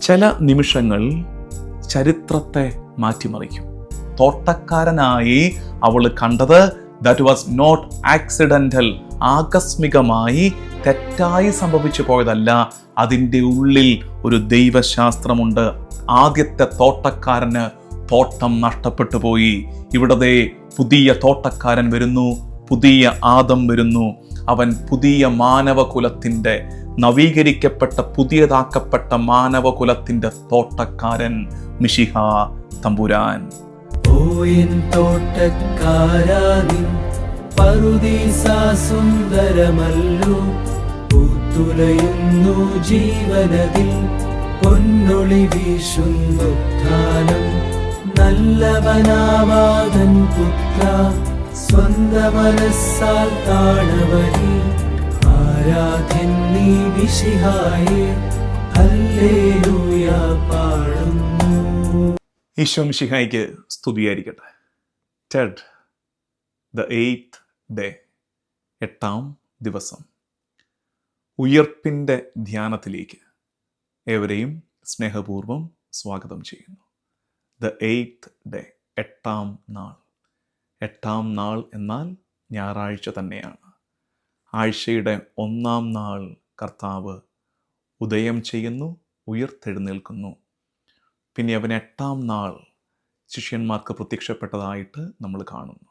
ചില നിമിഷങ്ങൾ ചരിത്രത്തെ മാറ്റിമറിക്കും. തോട്ടക്കാരനായി അവൾ കണ്ടത് ദാറ്റ് വാസ് നോട്ട് ആക്സിഡന്റൽ, ആകസ്മികമായി തെറ്റായി സംഭവിച്ചു പോയതല്ല. അതിൻ്റെ ഉള്ളിൽ ഒരു ദൈവശാസ്ത്രമുണ്ട്. ആദ്യത്തെ തോട്ടക്കാരന് തോട്ടം നഷ്ടപ്പെട്ടു പോയി. ഇവിടത്തെ പുതിയ തോട്ടക്കാരൻ വരുന്നു, പുതിയ ആദം വരുന്നു. അവൻ പുതിയ മാനവകുലത്തിൻ്റെ, നവീകരിക്കപ്പെട്ട പുതിയതാക്കപ്പെട്ട മാനവകുലത്തിൻ്റെ തോട്ടക്കാരൻ മിശിഹ തമ്പുരാൻ. തോട്ടക്കാരാനിൻ പറുദീസ സുന്ദരമല്ലോ, പൂത്തുലയുന്നു ജീവനതിൽ, പൊന്നൊളി വീശുന്നുത്ഥാനം. നല്ലവനാവാതൻ പുത്ര, സ്വന്ത മനസ്സാൽ താണവനി, ആരാധ്യൻ നീ മിശിഹായേ, ഹല്ലേലൂയ പാടുന്നു. ഈശോ മിശിഹായ്ക്ക് സ്തുതിയായിരിക്കട്ടെ. ടെഡ്, ദ 8th ഡേ, 8ാം ദിവസം. ഉയർപ്പിൻ്റെ ധ്യാനത്തിലേക്ക് ഏവരെയും സ്നേഹപൂർവ്വം സ്വാഗതം ചെയ്യുന്നു. ദ 8th ഡേ, 8ാം നാൾ. 8ാം നാൾ എന്നാൽ ഞായറാഴ്ച തന്നെയാണ്. ആഴ്ചയുടെ 1ാം നാൾ കർത്താവ് ഉദയം ചെയ്യുന്നു, ഉയർത്തെഴുന്നേൽക്കുന്നു. പിന്നെ അവൻ 8ാം നാൾ ശിഷ്യന്മാർക്ക് പ്രത്യക്ഷപ്പെട്ടതായിട്ട് നമ്മൾ കാണുന്നു.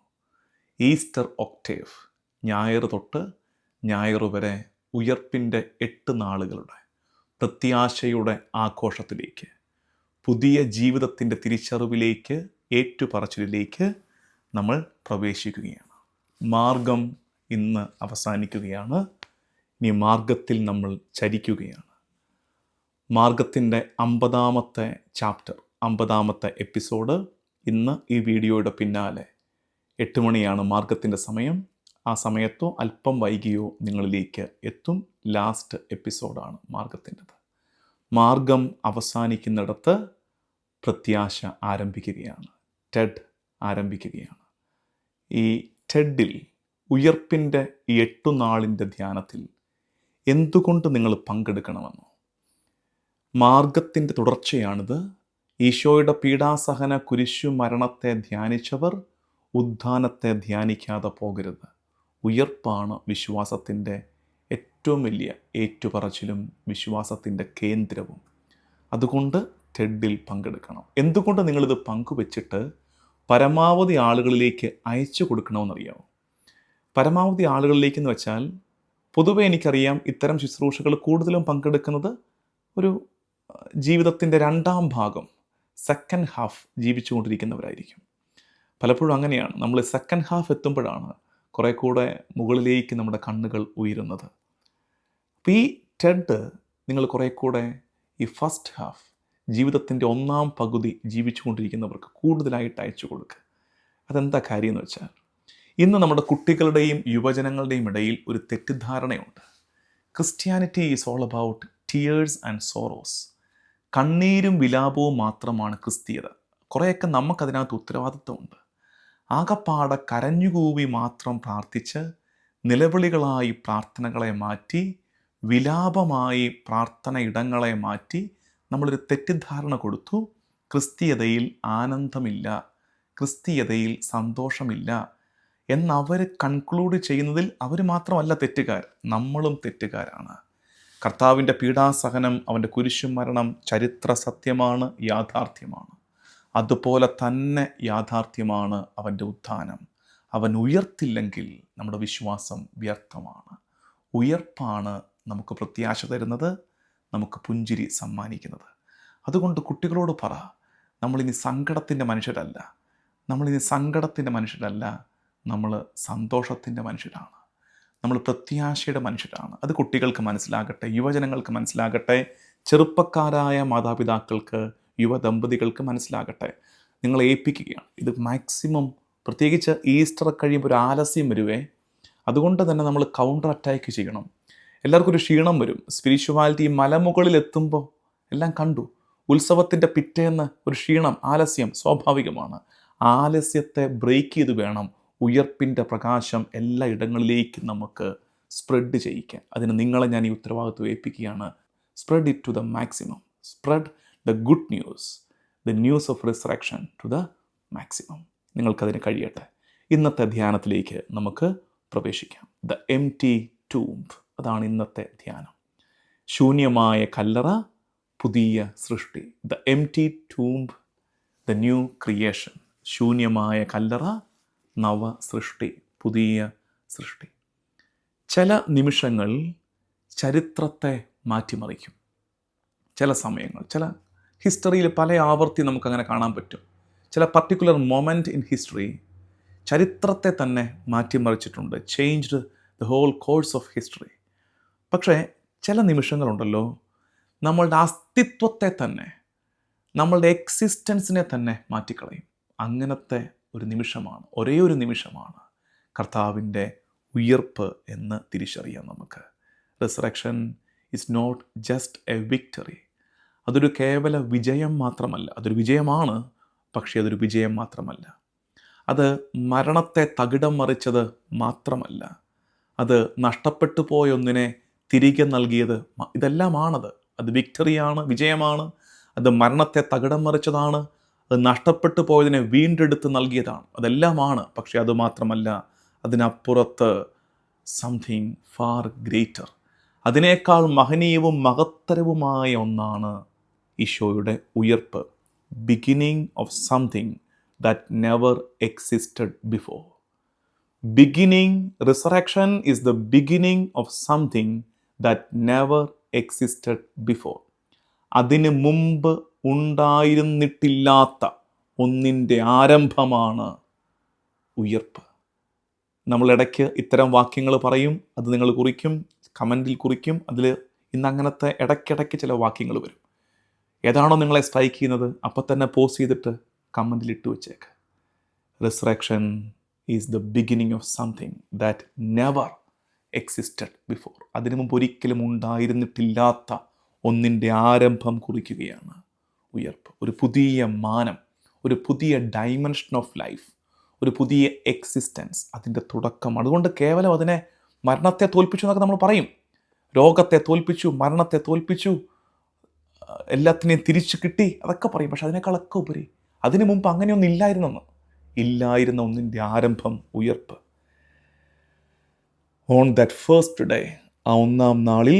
ഈസ്റ്റർ ഒക്ടേവ്, ഞായർ തൊട്ട് ഞായർ വരെ ഉയർപ്പിൻ്റെ 8 നാളുകളുടെ പ്രത്യാശയുടെ ആഘോഷത്തിലേക്ക്, പുതിയ ജീവിതത്തിൻ്റെ തിരിച്ചറിവിലേക്ക്, ഏറ്റുപറച്ചിലേക്ക് നമ്മൾ പ്രവേശിക്കുകയാണ്. മാർഗം ഇന്ന് അവസാനിക്കുകയാണ്. ഇനി മാർഗത്തിൽ നമ്മൾ ചരിക്കുകയാണ്. മാർഗത്തിൻ്റെ 50ാമത്തെ ചാപ്റ്റർ, 50ാമത്തെ എപ്പിസോഡ്. ഇന്ന് ഈ വീഡിയോയുടെ പിന്നാലെ 8 മണിയാണ് മാർഗത്തിൻ്റെ സമയം. ആ സമയത്തോ അല്പം വൈകിയോ നിങ്ങളിലേക്ക് എത്തും. ലാസ്റ്റ് എപ്പിസോഡാണ് മാർഗത്തിൻ്റെത്. മാർഗം അവസാനിക്കുന്നിടത്ത് പ്രത്യാശ ആരംഭിക്കുകയാണ്. ടെഡ് ആരംഭിക്കുകയാണ്. ഈ ടെഡിൽ, ഉയർപ്പിൻ്റെ ഈ 8 നാളിൻ്റെ ധ്യാനത്തിൽ എന്തുകൊണ്ട് നിങ്ങൾ പങ്കെടുക്കണമെന്നോ? മാർഗത്തിൻ്റെ തുടർച്ചയാണിത്. ഈശോയുടെ പീഡാസഹന കുരിശു മരണത്തെ ധ്യാനിച്ചവർ ഉത്ഥാനത്തെ ധ്യാനിക്കാതെ പോകരുത്. ഉയർപ്പാണ് വിശ്വാസത്തിൻ്റെ ഏറ്റവും വലിയ ഏറ്റുപറച്ചിലും വിശ്വാസത്തിൻ്റെ കേന്ദ്രവും. അതുകൊണ്ട് ടെഡിൽ പങ്കെടുക്കണം. എന്തുകൊണ്ട് നിങ്ങളിത് പങ്കുവെച്ചിട്ട് പരമാവധി ആളുകളിലേക്ക് അയച്ചു കൊടുക്കണമെന്നറിയാമോ? പരമാവധി ആളുകളിലേക്ക് എന്ന് വെച്ചാൽ, പൊതുവെ എനിക്കറിയാം ഇത്തരം ശുശ്രൂഷകൾ കൂടുതലും പങ്കെടുക്കുന്നത് ഒരു ജീവിതത്തിൻ്റെ 2ാം ഭാഗം, സെക്കൻഡ് ഹാഫ് ജീവിച്ചുകൊണ്ടിരിക്കുന്നവരായിരിക്കും. പലപ്പോഴും അങ്ങനെയാണ്. നമ്മൾ സെക്കൻഡ് ഹാഫ് എത്തുമ്പോഴാണ് കുറേ കൂടെ മുകളിലേക്ക് നമ്മുടെ കണ്ണുകൾ ഉയരുന്നത്. അപ്പോൾ ഈ ടെഡ് നിങ്ങൾ കുറേ കൂടെ ഈ ഫസ്റ്റ് ഹാഫ്, ജീവിതത്തിൻ്റെ 1ാം പകുതി ജീവിച്ചുകൊണ്ടിരിക്കുന്നവർക്ക് കൂടുതലായിട്ട് അയച്ചു കൊടുക്കുക. അതെന്താ കാര്യം എന്ന് വെച്ചാൽ, ഇന്ന് നമ്മുടെ കുട്ടികളുടെയും യുവജനങ്ങളുടെയും ഇടയിൽ ഒരു തെറ്റിദ്ധാരണയുണ്ട്. Christianity is all about tears and sorrows. കണ്ണീരും വിലാപവും മാത്രമാണ് ക്രിസ്തീയത. കുറേയൊക്കെ നമുക്കതിനകത്ത് ഉത്തരവാദിത്വമുണ്ട്. ആകപ്പാടെ കരഞ്ഞുകൂവി മാത്രം പ്രാർത്ഥിച്ച്, നിലവിളികളായി പ്രാർത്ഥനകളെ മാറ്റി, വിലാപമായി പ്രാർത്ഥന ഇടങ്ങളെ മാറ്റി നമ്മളൊരു തെറ്റിദ്ധാരണ കൊടുത്തു. ക്രിസ്തീയതയിൽ ആനന്ദമില്ല, ക്രിസ്തീയതയിൽ സന്തോഷമില്ല എന്നവർ കൺക്ലൂഡ് ചെയ്യുന്നതിൽ അവർ മാത്രമല്ല തെറ്റുകാർ, നമ്മളും തെറ്റുകാരാണ്. കർത്താവിൻ്റെ പീഡാസഹനം, അവൻ്റെ കുരിശുമരണം ചരിത്ര സത്യമാണ്, യാഥാർത്ഥ്യമാണ്. അതുപോലെ തന്നെ യാഥാർത്ഥ്യമാണ് അവൻ്റെ ഉത്ഥാനം. അവൻ ഉയർത്തില്ലെങ്കിൽ നമ്മുടെ വിശ്വാസം വ്യർത്ഥമാണ്. ഉയർപ്പാണ് നമുക്ക് പ്രത്യാശ തരുന്നത്, നമുക്ക് പുഞ്ചിരി സമ്മാനിക്കുന്നത്. അതുകൊണ്ട് കുട്ടികളോട് പറ, നമ്മളിനി സങ്കടത്തിൻ്റെ മനുഷ്യരല്ല, നമ്മൾ സന്തോഷത്തിൻ്റെ മനുഷ്യരാണ്, നമ്മൾ പ്രത്യാശയുടെ മനുഷ്യരാണ്. അത് കുട്ടികൾക്ക് മനസ്സിലാകട്ടെ, യുവജനങ്ങൾക്ക് മനസ്സിലാകട്ടെ, ചെറുപ്പക്കാരായ മാതാപിതാക്കൾക്ക്, യുവദമ്പതികൾക്ക് മനസ്സിലാകട്ടെ. നിങ്ങൾ ഏൽപ്പിക്കുകയാണ് ഇത് മാക്സിമം. പ്രത്യേകിച്ച് ഈസ്റ്റർ കഴിയുമ്പോൾ ഒരു ആലസ്യം വരുവേ. അതുകൊണ്ട് തന്നെ നമ്മൾ കൗണ്ടർ അറ്റാക്ക് ചെയ്യണം. എല്ലാവർക്കും ഒരു ക്ഷീണം വരും. സ്പിരിച്വാലിറ്റി മലമുകളിൽ എത്തുമ്പോൾ എല്ലാം കണ്ടു. ഉത്സവത്തിൻ്റെ പിറ്റേന്ന് ഒരു ക്ഷീണം, ആലസ്യം സ്വാഭാവികമാണ്. ആലസ്യത്തെ ബ്രേക്ക് ചെയ്ത് വേണം ഉയർപ്പിൻ്റെ പ്രകാശം എല്ലാ ഇടങ്ങളിലേക്കും നമുക്ക് സ്പ്രെഡ് ചെയ്യിക്കാൻ. അതിന് നിങ്ങളെ ഞാൻ ഈ ഉത്തരവാദിത്വം ഏൽപ്പിക്കുകയാണ്. Spread it to the maximum. Spread the good news, the news of resurrection to the maximum. നിങ്ങൾക്കതിന് കഴിയട്ടെ. ഇന്നത്തെ ധ്യാനത്തിലേക്ക് നമുക്ക് പ്രവേശിക്കാം. ദ എംപ്റ്റി ടൂംബ്, അതാണ് ഇന്നത്തെ ധ്യാനം. ശൂന്യമായ കല്ലറ, പുതിയ സൃഷ്ടി. The empty tomb, the new creation. ശൂന്യമായ കല്ലറ, നവ സൃഷ്ടി, പുതിയ സൃഷ്ടി. ചില നിമിഷങ്ങൾ ചരിത്രത്തെ മാറ്റിമറിക്കും. ചില സമയങ്ങൾ, ചില ഹിസ്റ്ററിയിൽ പല ആവർത്തി നമുക്കങ്ങനെ കാണാൻ പറ്റും. ചില പർട്ടിക്കുലർ മൊമെൻറ്റ് ഇൻ ഹിസ്റ്ററി ചരിത്രത്തെ തന്നെ മാറ്റിമറിച്ചിട്ടുണ്ട്. Changed the whole course of history. പക്ഷേ ചില നിമിഷങ്ങളുണ്ടല്ലോ, നമ്മളുടെ അസ്തിത്വത്തെ തന്നെ, നമ്മളുടെ എക്സിസ്റ്റൻസിനെ തന്നെ മാറ്റിക്കളയും. അങ്ങനത്തെ ഒരു നിമിഷമാണ്, ഒരേ ഒരു നിമിഷമാണ് കർത്താവിൻ്റെ ഉയർപ്പ് എന്ന് തിരിച്ചറിയാം നമുക്ക്. Resurrection is not just a victory. അതൊരു കേവല വിജയം മാത്രമല്ല. അതൊരു വിജയമാണ്, പക്ഷേ അതൊരു വിജയം മാത്രമല്ല. അത് മരണത്തെ തകിടം മറിച്ചത് മാത്രമല്ല. അത് നഷ്ടപ്പെട്ടു പോയൊന്നിനെ തിരികെ നൽകിയത്, ഇതെല്ലാമാണത്. അത് വിക്ടറിയാണ്, വിജയമാണ്. അത് മരണത്തെ തകിടം മറിച്ചതാണ്. അത് നഷ്ടപ്പെട്ടു പോയതിനെ വീണ്ടെടുത്ത് നൽകിയതാണ്. അതെല്ലാമാണ്. പക്ഷേ അതുമാത്രമല്ല, അതിനപ്പുറത്ത് സംതിങ് ഫാർ ഗ്രേറ്റർ, അതിനേക്കാൾ മഹനീയവും മഹത്തരവുമായ ഒന്നാണ് ഈശോയുടെ ഉയർപ്പ്. Beginning of something that never existed before. Beginning, resurrection is the beginning of something that never existed before. അതിന് മുമ്പ് ഉണ്ടായിരുന്നിട്ടില്ലാത്ത ഒന്നിൻ്റെ ആരംഭമാണ് ഉയർപ്പ്. നമ്മളിടയ്ക്ക് ഇത്തരം വാക്യങ്ങൾ പറയും, അത് നിങ്ങൾ കുറിക്കും, കമൻറ്റിൽ കുറിക്കും. അതിൽ ഇന്ന് അങ്ങനത്തെ ഇടയ്ക്കിടയ്ക്ക് ചില വാക്യങ്ങൾ വരും. ഏതാണോ നിങ്ങളെ സ്ട്രൈക്ക് ചെയ്യുന്നത് അപ്പം തന്നെ പോസ്റ്റ് ചെയ്തിട്ട് കമൻറ്റിൽ ഇട്ട് വെച്ചേക്ക്. Resurrection is the beginning of something that never existed before. അതിനു മുമ്പ് ഒരിക്കലും ഉണ്ടായിരുന്നിട്ടില്ലാത്ത ഒന്നിൻ്റെ ആരംഭം കുറിക്കുകയാണ് ഉയർപ്പ്. ഒരു പുതിയ മാനം, ഒരു പുതിയ ഡൈമെൻഷൻ ഓഫ് ലൈഫ്, ഒരു പുതിയ എക്സിസ്റ്റൻസ്, അതിൻ്റെ തുടക്കം. അതുകൊണ്ട് കേവലം അതിനെ മരണത്തെ തോൽപ്പിച്ചു എന്നൊക്കെ നമ്മൾ പറയും. രോഗത്തെ തോൽപ്പിച്ചു, മരണത്തെ തോൽപ്പിച്ചു, എല്ലാത്തിനെയും തിരിച്ചു കിട്ടി, അതൊക്കെ പറയും. പക്ഷെ അതിനേക്കാളൊക്കെ ഉപരി അതിനു മുമ്പ് അങ്ങനെയൊന്നും ഇല്ലായിരുന്ന ഒന്നിൻ്റെ ആരംഭം ഉയർപ്പ്. ഓൺ ദാറ്റ് ഫസ്റ്റ് ഡേ, ആ ഒന്നാം നാളിൽ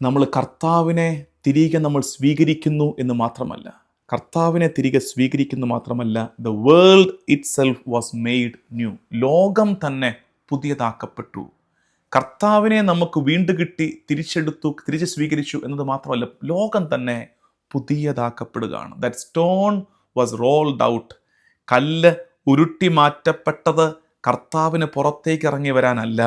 നമ്മൾ കർത്താവിനെ തിരികെ നമ്മൾ സ്വീകരിക്കുന്നു എന്ന് മാത്രമല്ല, കർത്താവിനെ തിരികെ സ്വീകരിക്കുന്നു മാത്രമല്ല, the world it self was made new. ലോകം തന്നെ പുതിയതാക്കപ്പെട്ടു. കർത്താവിനെ നമുക്ക് വീണ്ടും കിട്ടി, തിരിച്ച് സ്വീകരിച്ചു എന്നത് മാത്രമല്ല, ലോകം തന്നെ പുതിയതാക്കപ്പെടുകയാണ്. That stone was rolled out. കല്ല് ഉരുട്ടി മാറ്റപ്പെട്ടത് കർത്താവിന് പുറത്തേക്ക് ഇറങ്ങി വരാനല്ല,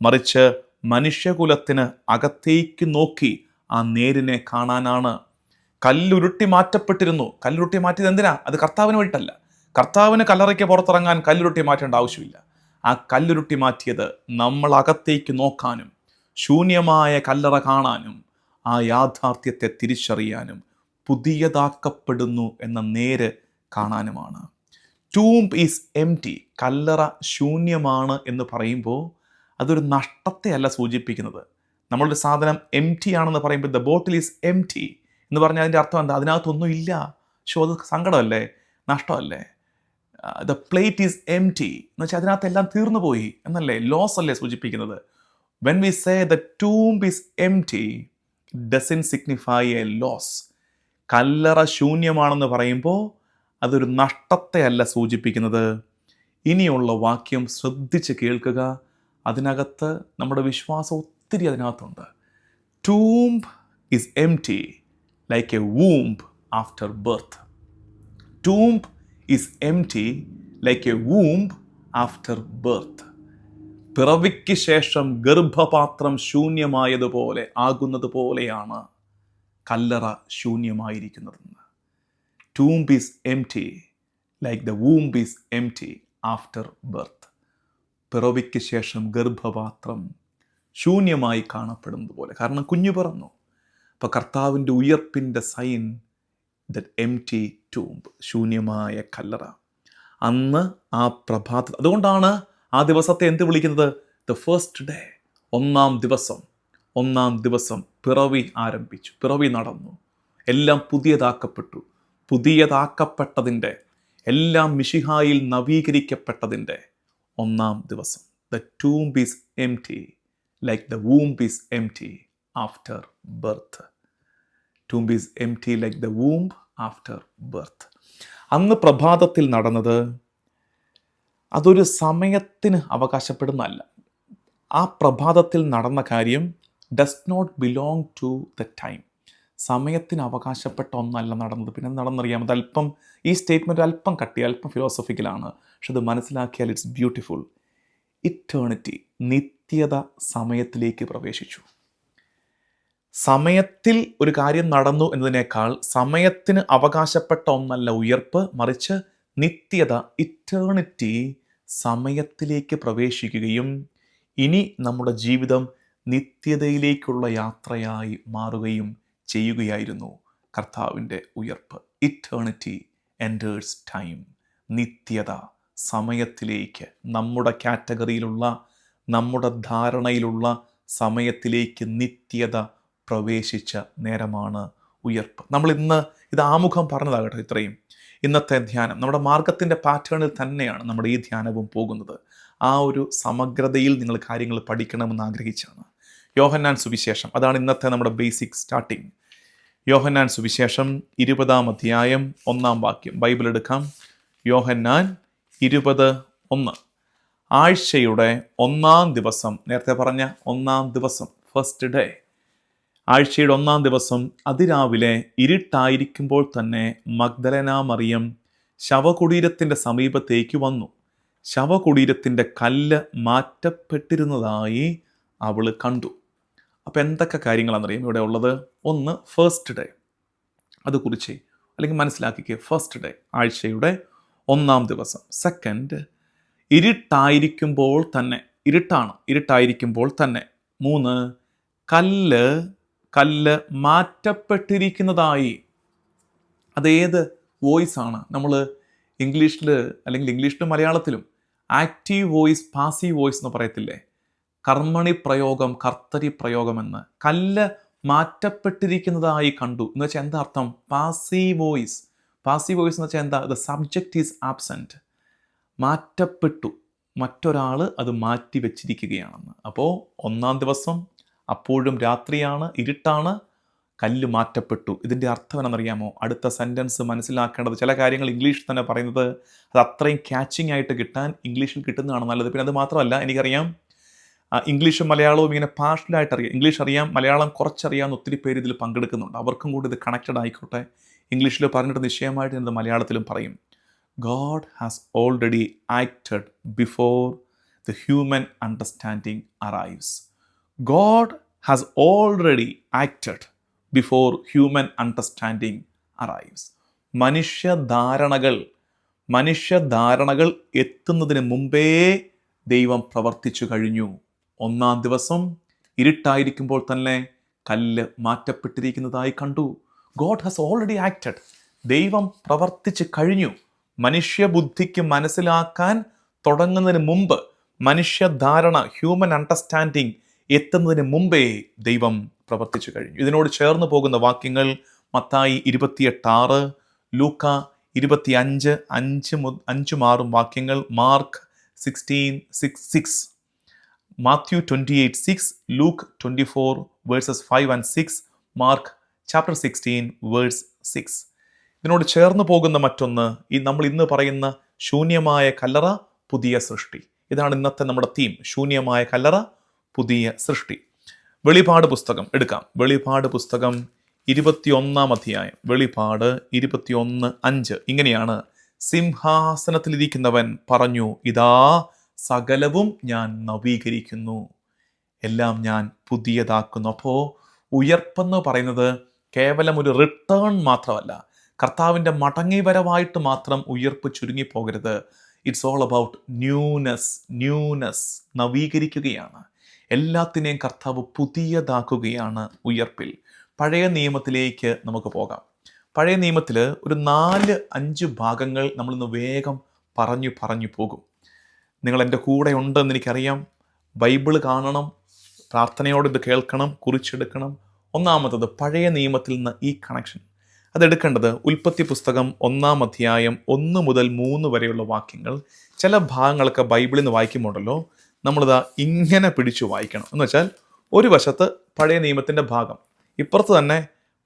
മറിച്ച് മനുഷ്യകുലത്തിന് അകത്തേക്ക് നോക്കി ആ നേരിനെ കാണാനാണ്. കല്ലുരുട്ടി മാറ്റപ്പെട്ടിരുന്നു. കല്ലുരുട്ടി മാറ്റിയത് എന്തിനാ? അത് കർത്താവിന് വേണ്ടിയിട്ടല്ല. കർത്താവിന് കല്ലറയ്ക്ക് പുറത്തിറങ്ങാൻ കല്ലുരുട്ടി മാറ്റേണ്ട ആവശ്യമില്ല. ആ കല്ലുരുട്ടി മാറ്റിയത് നമ്മൾ അകത്തേക്ക് നോക്കാനും, ശൂന്യമായ കല്ലറ കാണാനും, ആ യാഥാർത്ഥ്യത്തെ തിരിച്ചറിയാനും, പുതിയതാക്കപ്പെടുന്നു എന്ന നേര് കാണാനുമാണ്. Tomb is empty. കല്ലറ ശൂന്യമാണ് എന്ന് പറയുമ്പോൾ അതൊരു നഷ്ടത്തെ അല്ല സൂചിപ്പിക്കുന്നത്. നമ്മളൊരു സാധനം എംപ്റ്റി ആണെന്ന് പറയുമ്പോൾ ദ ബോട്ടിൽ ഈസ് എംപ്റ്റി എന്ന് പറഞ്ഞാൽ അതിൻ്റെ അർത്ഥം എന്താ? അതിനകത്തൊന്നും ഇല്ല. അത് സങ്കടമല്ലേ? നഷ്ടമല്ലേ? ദ പ്ലേറ്റ് ഈസ് എംപ്റ്റി എന്ന് വെച്ചാൽ അതിനകത്ത് എല്ലാം തീർന്നു പോയി എന്നല്ലേ, ലോസ് അല്ലേ സൂചിപ്പിക്കുന്നത്. When we say the tomb is empty, it doesn't signify a loss. കല്ലറ ശൂന്യമാണെന്ന് പറയുമ്പോൾ അതൊരു നഷ്ടത്തെ അല്ല സൂചിപ്പിക്കുന്നത്. ഇനിയുള്ള വാക്യം ശ്രദ്ധിച്ച് കേൾക്കുക. അതിനകത്ത് നമ്മുടെ വിശ്വാസം ഒത്തിരി അതിനകത്തുണ്ട്. Tomb is empty like a womb after birth. Tomb is empty like a womb after birth. പിറവിക്ക് ശേഷം ഗർഭപാത്രം ശൂന്യമായതുപോലെ ആകുന്നത് പോലെയാണ് കല്ലറ ശൂന്യമായിരിക്കുന്നതെന്ന്. Tomb is empty like the womb is empty after birth. പിറവിക്ക് ശേഷം ഗർഭപാത്രം ശൂന്യമായി കാണപ്പെടുന്നത് പോലെ, കാരണം കുഞ്ഞു പിറന്നു. അപ്പോൾ കർത്താവിൻ്റെ ഉയർപ്പിൻ്റെ സൈൻ ദറ്റ് എംപ്റ്റി ടൂംബ്, ശൂന്യമായ കല്ലറ. അന്ന് ആ പ്രഭാതം, അതുകൊണ്ടാണ് ആ ദിവസത്തെ എന്ത് വിളിക്കുന്നത്? ദ ഫസ്റ്റ് ഡേ, ഒന്നാം ദിവസം. പിറവി ആരംഭിച്ചു, പിറവി നടന്നു. എല്ലാം പുതിയതാക്കപ്പെട്ടു. പുതിയതാക്കപ്പെട്ടതിൻ്റെ, എല്ലാം മിശിഹായിൽ നവീകരിക്കപ്പെട്ടതിൻ്റെ ഒന്നാം ദിവസം. The tomb is empty, like the womb is empty after birth. Tomb is empty like the womb after birth. അന്ന് പ്രഭാതത്തിൽ നടന്നത് അതൊരു സമയത്തിന് അവകാശപ്പെടുന്നതല്ല. ആ പ്രഭാതത്തിൽ നടന്ന കാര്യം does not belong to the time. സമയത്തിന് അവകാശപ്പെട്ട ഒന്നല്ല നടന്നത്. പിന്നെ നടന്നറിയാം, അത് അല്പം, ഈ സ്റ്റേറ്റ്മെൻറ്റ് അല്പം കട്ടി, അല്പം ഫിലോസഫിക്കലാണ്. പക്ഷെ അത് മനസ്സിലാക്കിയാൽ ഇറ്റ്സ് ബ്യൂട്ടിഫുൾ. ഇറ്റേണിറ്റി, നിത്യത സമയത്തിലേക്ക് പ്രവേശിച്ചു. സമയത്തിൽ ഒരു കാര്യം നടന്നു എന്നതിനേക്കാൾ സമയത്തിന് അവകാശപ്പെട്ട ഒന്നല്ല ഉയർപ്പ്, മറിച്ച് നിത്യത, ഇറ്റേണിറ്റി സമയത്തിലേക്ക് പ്രവേശിക്കുകയും ഇനി നമ്മുടെ ജീവിതം നിത്യതയിലേക്കുള്ള യാത്രയായി മാറുകയും ചെയ്യുകയായിരുന്നു കർത്താവിൻ്റെ ഉയർപ്പ്. Eternity enters time. നിത്യത സമയത്തിലേക്ക്, നമ്മുടെ കാറ്റഗറിയിലുള്ള, നമ്മുടെ ധാരണയിലുള്ള സമയത്തിലേക്ക് നിത്യത പ്രവേശിച്ച നേരമാണ് ഉയർപ്പ്. നമ്മൾ ഇന്ന് ഇത് ആമുഖം പറഞ്ഞതാകട്ടെ. ഇത്രയും ഇന്നത്തെ ധ്യാനം നമ്മുടെ മാർഗത്തിൻ്റെ പാറ്റേണിൽ തന്നെയാണ് നമ്മുടെ ഈ ധ്യാനവും പോകുന്നത്. ആ ഒരു സമഗ്രതയിൽ നിങ്ങൾ കാര്യങ്ങൾ പഠിക്കണമെന്ന് ആഗ്രഹിച്ചാണ്. യോഹന്നാൻ സുവിശേഷം, അതാണ് ഇന്നത്തെ നമ്മുടെ ബേസിക് സ്റ്റാർട്ടിങ്. യോഹന്നാൻ സുവിശേഷം 20-ാം അധ്യായം 1-ാം വാക്യം. ബൈബിൾ എടുക്കാം. യോഹന്നാൻ 20:1. ആഴ്ചയുടെ 1-ാം ദിവസം, നേരത്തെ പറഞ്ഞ 1-ാം ദിവസം, ഫസ്റ്റ് ഡേ, ആഴ്ചയുടെ 1-ാം ദിവസം അതിരാവിലെ ഇരുട്ടായിരിക്കുമ്പോൾ തന്നെ മഗ്ദലന മറിയം ശവകുടീരത്തിൻ്റെ സമീപത്തേക്ക് വന്നു. ശവകുടീരത്തിൻ്റെ കല്ല് മാറ്റപ്പെട്ടിരുന്നതായി അവൾ കണ്ടു. അപ്പോൾ എന്തൊക്കെ കാര്യങ്ങളാണെന്നറിയാം ഇവിടെ ഉള്ളത്? ഒന്ന്, ഫസ്റ്റ് ഡേ. അത് കുറിച്ച് അല്ലെങ്കിൽ മനസ്സിലാക്കിക്കുക. ഫസ്റ്റ് ഡേ, ആഴ്ചയുടെ 1-ാം ദിവസം. സെക്കൻഡ്, ഇരുട്ടായിരിക്കുമ്പോൾ തന്നെ, ഇരുട്ടായിരിക്കുമ്പോൾ തന്നെ. 3, കല്ല് മാറ്റപ്പെട്ടിരിക്കുന്നതായി. അതേത് വോയിസ് ആണ്? നമ്മൾ ഇംഗ്ലീഷിൽ, അല്ലെങ്കിൽ ഇംഗ്ലീഷിലും മലയാളത്തിലും ആക്റ്റീവ് വോയിസ്, പാസീവ് വോയിസ് എന്ന് പറയത്തില്ലേ? കർമ്മണി പ്രയോഗം, കർത്തരി പ്രയോഗം എന്ന്. കല്ല് മാറ്റപ്പെട്ടിരിക്കുന്നതായി കണ്ടു എന്ന് വെച്ചാൽ എന്താ അർത്ഥം? Passive voice. പാസീവ് വോയിസ് എന്ന് വെച്ചാൽ എന്താ? The subject is absent. മാറ്റപ്പെട്ടു, മറ്റൊരാൾ അത് മാറ്റി വെച്ചിരിക്കുകയാണെന്ന്. അപ്പോൾ 1-ാം ദിവസം, അപ്പോഴും രാത്രിയാണ്, ഇരുട്ടാണ്, കല്ല് മാറ്റപ്പെട്ടു. ഇതിൻ്റെ അർത്ഥം എന്നറിയാമോ? അടുത്ത സെൻറ്റൻസ് മനസ്സിലാക്കേണ്ടത്. ചില കാര്യങ്ങൾ ഇംഗ്ലീഷിൽ തന്നെ പറയുന്നത് അത് അത്രയും ക്യാച്ചിങ് ആയിട്ട് കിട്ടാൻ ഇംഗ്ലീഷിൽ കിട്ടുന്നതാണ് നല്ലത്. പിന്നെ അത് മാത്രമല്ല, എനിക്കറിയാം ഇംഗ്ലീഷും മലയാളവും ഇങ്ങനെ പാർഷ്യലായിട്ട് അറിയാം. ഇംഗ്ലീഷ് അറിയാം, മലയാളം കുറച്ചറിയാവുന്ന ഒത്തിരി പേര് ഇതിൽ പങ്കെടുക്കുന്നുണ്ട്. അവർക്കും കൂടി ഇത് കണക്റ്റഡ് ആയിക്കോട്ടെ. ഇംഗ്ലീഷിൽ പറഞ്ഞിട്ട് നിശ്ചയമായിട്ട് ഇത് മലയാളത്തിലും പറയും. God has already acted before the human understanding arrives. God has already acted before human understanding arrives. മനുഷ്യധാരണകൾ എത്തുന്നതിന് മുമ്പേ ദൈവം പ്രവർത്തിച്ചു കഴിഞ്ഞു. 1-ാം ദിവസം ഇരുട്ടായിരിക്കുമ്പോൾ തന്നെ കല്ല് മാറ്റപ്പെട്ടിരിക്കുന്നതായി കണ്ടു. God has already acted. ദൈവം പ്രവർത്തിച്ചു കഴിഞ്ഞു. മനുഷ്യബുദ്ധിക്ക് മനസ്സിലാക്കാൻ തുടങ്ങുന്നതിന് മുമ്പ്, മനുഷ്യധാരണ, ഹ്യൂമൻ അണ്ടർസ്റ്റാൻഡിങ് എത്തുന്നതിന് മുമ്പേ ദൈവം പ്രവർത്തിച്ചു കഴിഞ്ഞു. ഇതിനോട് ചേർന്ന് പോകുന്ന വാക്യങ്ങൾ മത്തായി 28:6, ലൂക്ക 25:5-6 വാക്യങ്ങൾ, Mark 16:6, Matthew 28:6, Luke 24:5-6, Mark chapter 16:6. ഇതിനോട് ചേർന്ന് പോകുന്ന മറ്റൊന്ന്, നമ്മൾ ഇന്ന് പറയുന്ന ശൂന്യമായ കല്ലറ, പുതിയ സൃഷ്ടി. ഇതാണ് ഇന്നത്തെ നമ്മുടെ തീം. ശൂന്യമായ കല്ലറ, പുതിയ സൃഷ്ടി. വെളിപാട് പുസ്തകം എടുക്കാം. വെളിപാട് പുസ്തകം 21-ാം അധ്യായം. വെളിപാട് 21:5 ഇങ്ങനെയാണ്: സിംഹാസനത്തിലിരിക്കുന്നവൻ പറഞ്ഞു, ഇതാ സകലവും ഞാൻ നവീകരിക്കുന്നു, എല്ലാം ഞാൻ പുതിയതാക്കുന്നു. അപ്പോൾ ഉയർപ്പെന്ന് പറയുന്നത് കേവലം ഒരു റിട്ടേൺ മാത്രമല്ല, കർത്താവിൻ്റെ മടങ്ങിവരവായിട്ട് മാത്രം ഉയർപ്പ് ചുരുങ്ങിപ്പോകരുത്. It's all about newness. നവീകരിക്കുകയാണ്. എല്ലാത്തിനെയും കർത്താവ് പുതിയതാക്കുകയാണ് ഉയർപ്പിൽ. പഴയ നിയമത്തിലേക്ക് നമുക്ക് പോകാം. പഴയ നിയമത്തിൽ ഒരു 4-5 ഭാഗങ്ങൾ നമ്മളിന്ന് വേഗം പറഞ്ഞു പോകും. നിങ്ങൾ എൻ്റെ കൂടെ ഉണ്ടെന്ന് എനിക്കറിയാം. ബൈബിൾ കാണണം, പ്രാർത്ഥനയോട് ഇത് കേൾക്കണം, കുറിച്ചെടുക്കണം. ഒന്നാമത്തത്, പഴയ നിയമത്തിൽ നിന്ന് ഈ കണക്ഷൻ. അതെടുക്കേണ്ടത് ഉൽപ്പത്തി പുസ്തകം 1-ാം അധ്യായം 1 മുതൽ 3 വരെയുള്ള വാക്യങ്ങൾ. ചില ഭാഗങ്ങളൊക്കെ ബൈബിളിൽ നിന്ന് വായിക്കുമ്പോഴല്ലോ നമ്മളിതാ ഇങ്ങനെ പിടിച്ചു വായിക്കണം. എന്ന് വെച്ചാൽ ഒരു വശത്ത് പഴയ നിയമത്തിൻ്റെ ഭാഗം, ഇപ്പുറത്ത് തന്നെ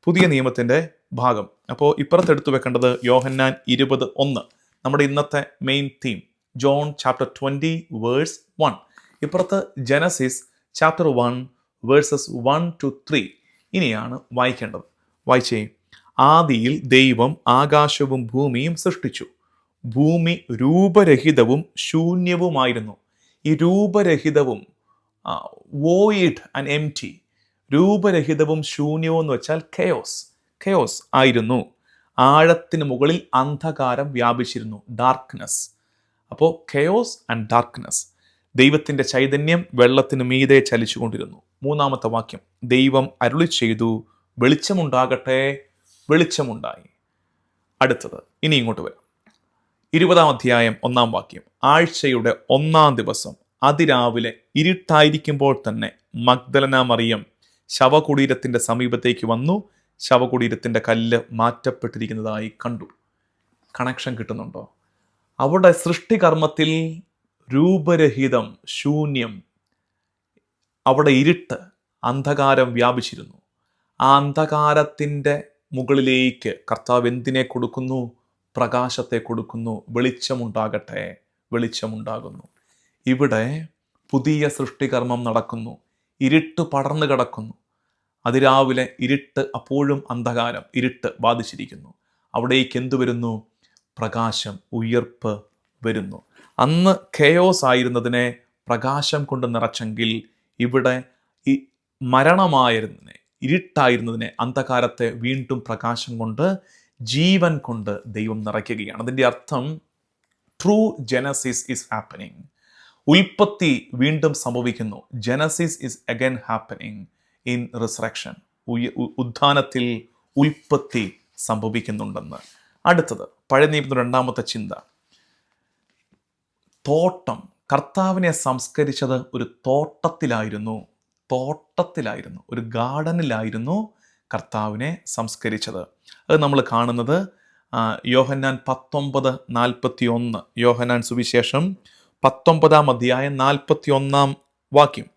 പുതിയ നിയമത്തിൻ്റെ ഭാഗം. അപ്പോൾ ഇപ്പുറത്ത് എടുത്തു വെക്കേണ്ടത് യോഹന്നാൻ 20:1, നമ്മുടെ ഇന്നത്തെ main theme, John chapter 20 verse 1. ഇപ്പുറത്ത് ജനസിസ് ചാപ്റ്റർ 1 വേഴ്സസ് 1 to 3. ഇനിയാണ് വായിക്കേണ്ടത്. വായിച്ചേ. ആദിയിൽ ദൈവം ആകാശവും ഭൂമിയും സൃഷ്ടിച്ചു. ഭൂമി രൂപരഹിതവും ശൂന്യവുമായിരുന്നു. ഈ രൂപരഹിതവും വോയിഡ് ആൻഡ് എംറ്റി, രൂപരഹിതവും ശൂന്യവും എന്ന് വെച്ചാൽ കെയോസ് ആയിരുന്നു. ആഴത്തിന് മുകളിൽ അന്ധകാരം വ്യാപിച്ചിരുന്നു, ഡാർക്ക്നെസ്. അപ്പോൾ കെയോസ് ആൻഡ് ഡാർക്ക്നെസ്. ദൈവത്തിൻ്റെ ചൈതന്യം വെള്ളത്തിന് മീതെ ചലിച്ചുകൊണ്ടിരുന്നു. 3-ാമത്തെ വാക്യം, ദൈവം അരുളി ചെയ്തു, വെളിച്ചമുണ്ടാകട്ടെ, വെളിച്ചമുണ്ടായി. അടുത്തത് ഇനി ഇങ്ങോട്ട് വരാം. 20-ാം അധ്യായം 1-ാം വാക്യം, ആഴ്ചയുടെ 1-ാം ദിവസം അതിരാവിലെ ഇരുട്ടായിരിക്കുമ്പോൾ തന്നെ മഗ്ദലന മറിയം ശവകുടീരത്തിൻ്റെ സമീപത്തേക്ക് വന്നു. ശവകുടീരത്തിൻ്റെ കല്ല് മാറ്റപ്പെട്ടിരിക്കുന്നതായി കണ്ടു. കണക്ഷൻ കിട്ടുന്നുണ്ടോ? അവിടെ സൃഷ്ടികർമ്മത്തിൽ രൂപരഹിതം, ശൂന്യം, അവിടെ ഇരുട്ട്, അന്ധകാരം വ്യാപിച്ചിരുന്നു. ആ അന്ധകാരത്തിൻ്റെ മുകളിലേക്ക് കർത്താവ് എന്തിനെ കൊടുക്കുന്നു? പ്രകാശത്തെ കൊടുക്കുന്നു. വെളിച്ചമുണ്ടാകട്ടെ, വെളിച്ചമുണ്ടാകുന്നു. ഇവിടെ പുതിയ സൃഷ്ടികർമ്മം നടക്കുന്നു. ഇരുട്ട് പടർന്നു കിടക്കുന്നു. അതിരാവിലെ ഇരുട്ട്, അപ്പോഴും അന്ധകാരം, ഇരുട്ട് ബാധിച്ചിരിക്കുന്നു. അവിടേക്ക് എന്തു വരുന്നു? പ്രകാശം, ഉയർപ്പ് വരുന്നു. അന്ന് കെയോസ് ആയിരുന്നതിനെ പ്രകാശം കൊണ്ട് നിറച്ചെങ്കിൽ ഇവിടെ ഈ മരണമായിരുന്നതിനെ, ഇരുട്ടായിരുന്നതിനെ, അന്ധകാരത്തെ വീണ്ടും പ്രകാശം കൊണ്ട്, ജീവൻ കൊണ്ട് ദൈവം നിറയ്ക്കുകയാണ്. അതിൻ്റെ അർത്ഥം ട്രൂ ജനസിസ് ഈസ് ഹാപ്പനിങ്. ഉൽപ്പത്തി വീണ്ടും സംഭവിക്കുന്നു. Genesis is again happening in resurrection. ഉത്ഥാനത്തിൽ ഉൽപ്പത്തി സംഭവിക്കുന്നുണ്ടെന്ന്. അടുത്തത് പഴയ നിയമത്തിന്റെ 2-ാമത്തെ ചിന്ത, തോട്ടം. കർത്താവിനെ സംസ്കരിച്ചത് ഒരു തോട്ടത്തിലായിരുന്നു, ഒരു ഗാർഡനിലായിരുന്നു കർത്താവിനെ സംസ്കരിച്ചത്. അത് നമ്മൾ കാണുന്നത് യോഹന്നാൻ 19:41, യോഹന്നാൻ സുവിശേഷം 19-ാം അധ്യായം 41-ാം വാക്യം,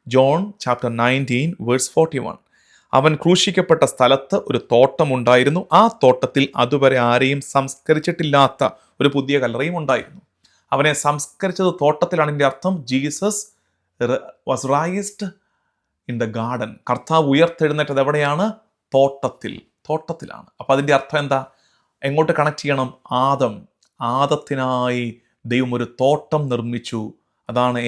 ജോൺ ചാപ്റ്റർ 19 വേഴ്സ് 41. അവൻ ക്രൂശിക്കപ്പെട്ട സ്ഥലത്ത് ഒരു തോട്ടമുണ്ടായിരുന്നു. ആ തോട്ടത്തിൽ അതുവരെ ആരെയും സംസ്കരിച്ചിട്ടില്ലാത്ത ഒരു പുതിയ കല്ലറയും ഉണ്ടായിരുന്നു. അവനെ സംസ്കരിച്ചത് തോട്ടത്തിലാണ്. ഇതിൻ്റെ അർത്ഥം Jesus was raised in the garden. കർത്താവ് ഉയർത്തെഴുന്നേറ്റത് എവിടെയാണ്? തോട്ടത്തിലാണ്. അപ്പോൾ അതിൻ്റെ അർത്ഥം എന്താ? എങ്ങോട്ട് കണക്ട് ചെയ്യണം? ആദത്തിനായി ദൈവം ഒരു തോട്ടം നിർമ്മിച്ചു. അതാണ്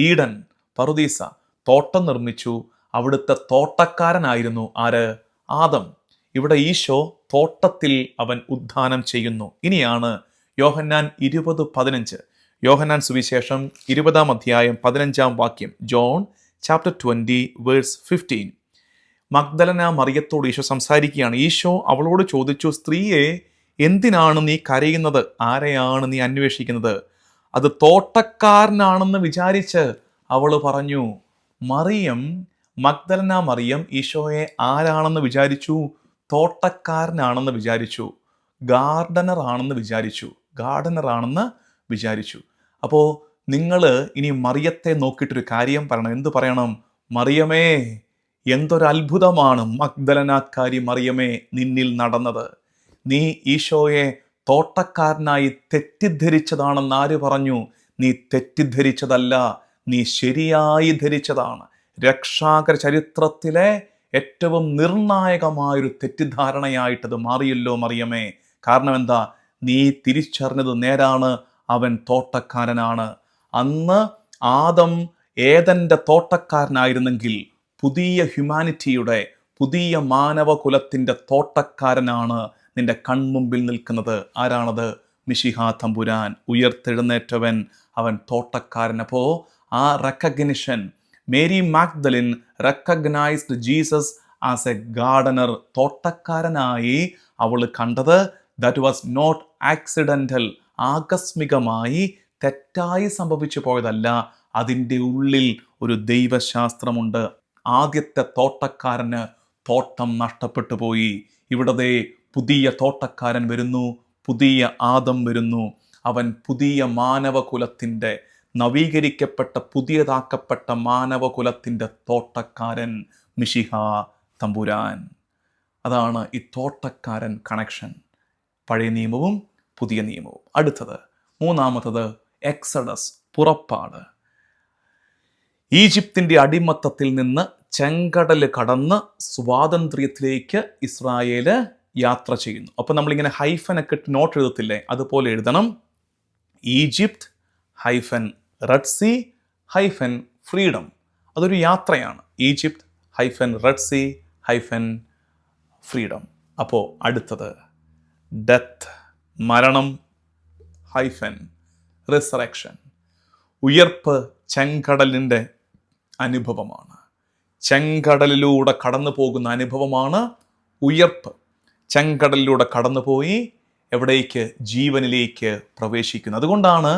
ഈഡൻ, പറുദീസ. തോട്ടം നിർമ്മിച്ചു. അവിടുത്തെ തോട്ടക്കാരനായിരുന്നു ആര്? ആദം. ഇവിടെ ഈശോ തോട്ടത്തിൽ അവൻ ഉദ്ധാനം ചെയ്യുന്നു. ഇനിയാണ് യോഹന്നാൻ 20:15, യോഹന്നാൻ സുവിശേഷം 20-ാം അധ്യായം 15-ാം വാക്യം, ജോൺ ചാപ്റ്റർ 20 വേഴ്സ് 15. മഗ്ദലന മറിയത്തോട് ഈശോ സംസാരിക്കുകയാണ്. ഈശോ അവളോട് ചോദിച്ചു, സ്ത്രീയെ, എന്തിനാണ് നീ കരയുന്നത്? ആരെയാണ് നീ അന്വേഷിക്കുന്നത്? അത് തോട്ടക്കാരനാണെന്ന് വിചാരിച്ച് അവൾ പറഞ്ഞു. മഗ്ദലന മറിയം ഈശോയെ ആരാണെന്ന് വിചാരിച്ചു? തോട്ടക്കാരനാണെന്ന് വിചാരിച്ചു, ഗാർഡനർ ആണെന്ന് വിചാരിച്ചു. അപ്പോൾ നിങ്ങൾ ഇനി മറിയത്തെ നോക്കിയിട്ടൊരു കാര്യം പറയണം. എന്ത് പറയണം? മറിയമേ, എന്തൊരത്ഭുതമാണ് മഗ്ദലനക്കാരി മറിയമേ നിന്നിൽ നടന്നത്. നീ ഈശോയെ തോട്ടക്കാരനായി തെറ്റിദ്ധരിച്ചതാണെന്ന് ആര് പറഞ്ഞു? നീ തെറ്റിദ്ധരിച്ചതല്ല, നീ ശരിയായി ധരിച്ചതാണ്. രക്ഷാകര ചരിത്രത്തിലെ ഏറ്റവും നിർണായകമായൊരു തെറ്റിദ്ധാരണയായിട്ടത് മാറിയല്ലോ മറിയമേ. കാരണം എന്താ? നീ തിരിച്ചറിഞ്ഞത് നേരാണ്, അവൻ തോട്ടക്കാരനാണ്. അന്ന് ആദം ഏദന്റെ തോട്ടക്കാരനായിരുന്നെങ്കിൽ പുതിയ ഹ്യൂമാനിറ്റിയുടെ, പുതിയ മാനവകുലത്തിൻ്റെ തോട്ടക്കാരനാണ് നിന്റെ കൺമുമ്പിൽ നിൽക്കുന്നത്. ആരാണത്? മിശിഹാ തമ്പുരാൻ, ഉയർത്തെഴുന്നേറ്റവൻ, അവൻ തോട്ടക്കാരൻ. അപ്പോൾ ആ recognition, Mary Magdalene recognised Jesus as a gardener. തോട്ടക്കാരനായി അവൾ കണ്ടത്. ദാറ്റ് വാസ് നോട്ട് ആക്സിഡൻ്റൽ, ആകസ്മികമായി തെറ്റായി സംഭവിച്ചു പോയതല്ല. അതിൻ്റെ ഉള്ളിൽ ഒരു ദൈവശാസ്ത്രമുണ്ട്. ആദ്യത്തെ തോട്ടക്കാരന് തോട്ടം നഷ്ടപ്പെട്ടു പോയി. ഇവിടത്തെ പുതിയ തോട്ടക്കാരൻ വരുന്നു, പുതിയ ആദം വരുന്നു. അവൻ പുതിയ മാനവകുലത്തിൻ്റെ, നവീകരിക്കപ്പെട്ട പുതിയതാക്കപ്പെട്ട മാനവകുലത്തിൻ്റെ തോട്ടക്കാരൻ മിശിഹ തമ്പുരാൻ. അതാണ് ഈ തോട്ടക്കാരൻ കണക്ഷൻ, പഴയ നിയമവും പുതിയ നിയമവും. അടുത്തത് മൂന്നാമത്തത് എക്സഡസ്, പുറപ്പാട്. ഈജിപ്തിൻ്റെ അടിമത്തത്തിൽ നിന്ന് ചെങ്കടൽ കടന്ന് സ്വാതന്ത്ര്യത്തിലേക്ക് ഇസ്രായേല് യാത്ര ചെയ്യുന്നു. അപ്പം നമ്മളിങ്ങനെ ഹൈഫനൊക്കെ ഇട്ട് നോട്ട് എഴുതത്തില്ലേ, അതുപോലെ എഴുതണം. Egypt hyphen red sea hyphen freedom. അതൊരു യാത്രയാണ്. Egypt hyphen red sea hyphen freedom. അപ്പോൾ അടുത്തത് ഡെത്ത്, മരണം ഹൈഫൻ റിസറക്ഷൻ. ഉയർപ്പ് ചെങ്കടലിൻ്റെ അനുഭവമാണ്. ചെങ്കടലിലൂടെ കടന്നു പോകുന്ന അനുഭവമാണ് ഉയർപ്പ്. ചെങ്കടലിലൂടെ കടന്നുപോയി എവിടേക്ക്? ജീവനിലേക്ക് പ്രവേശിക്കുന്നു. അതുകൊണ്ടാണ്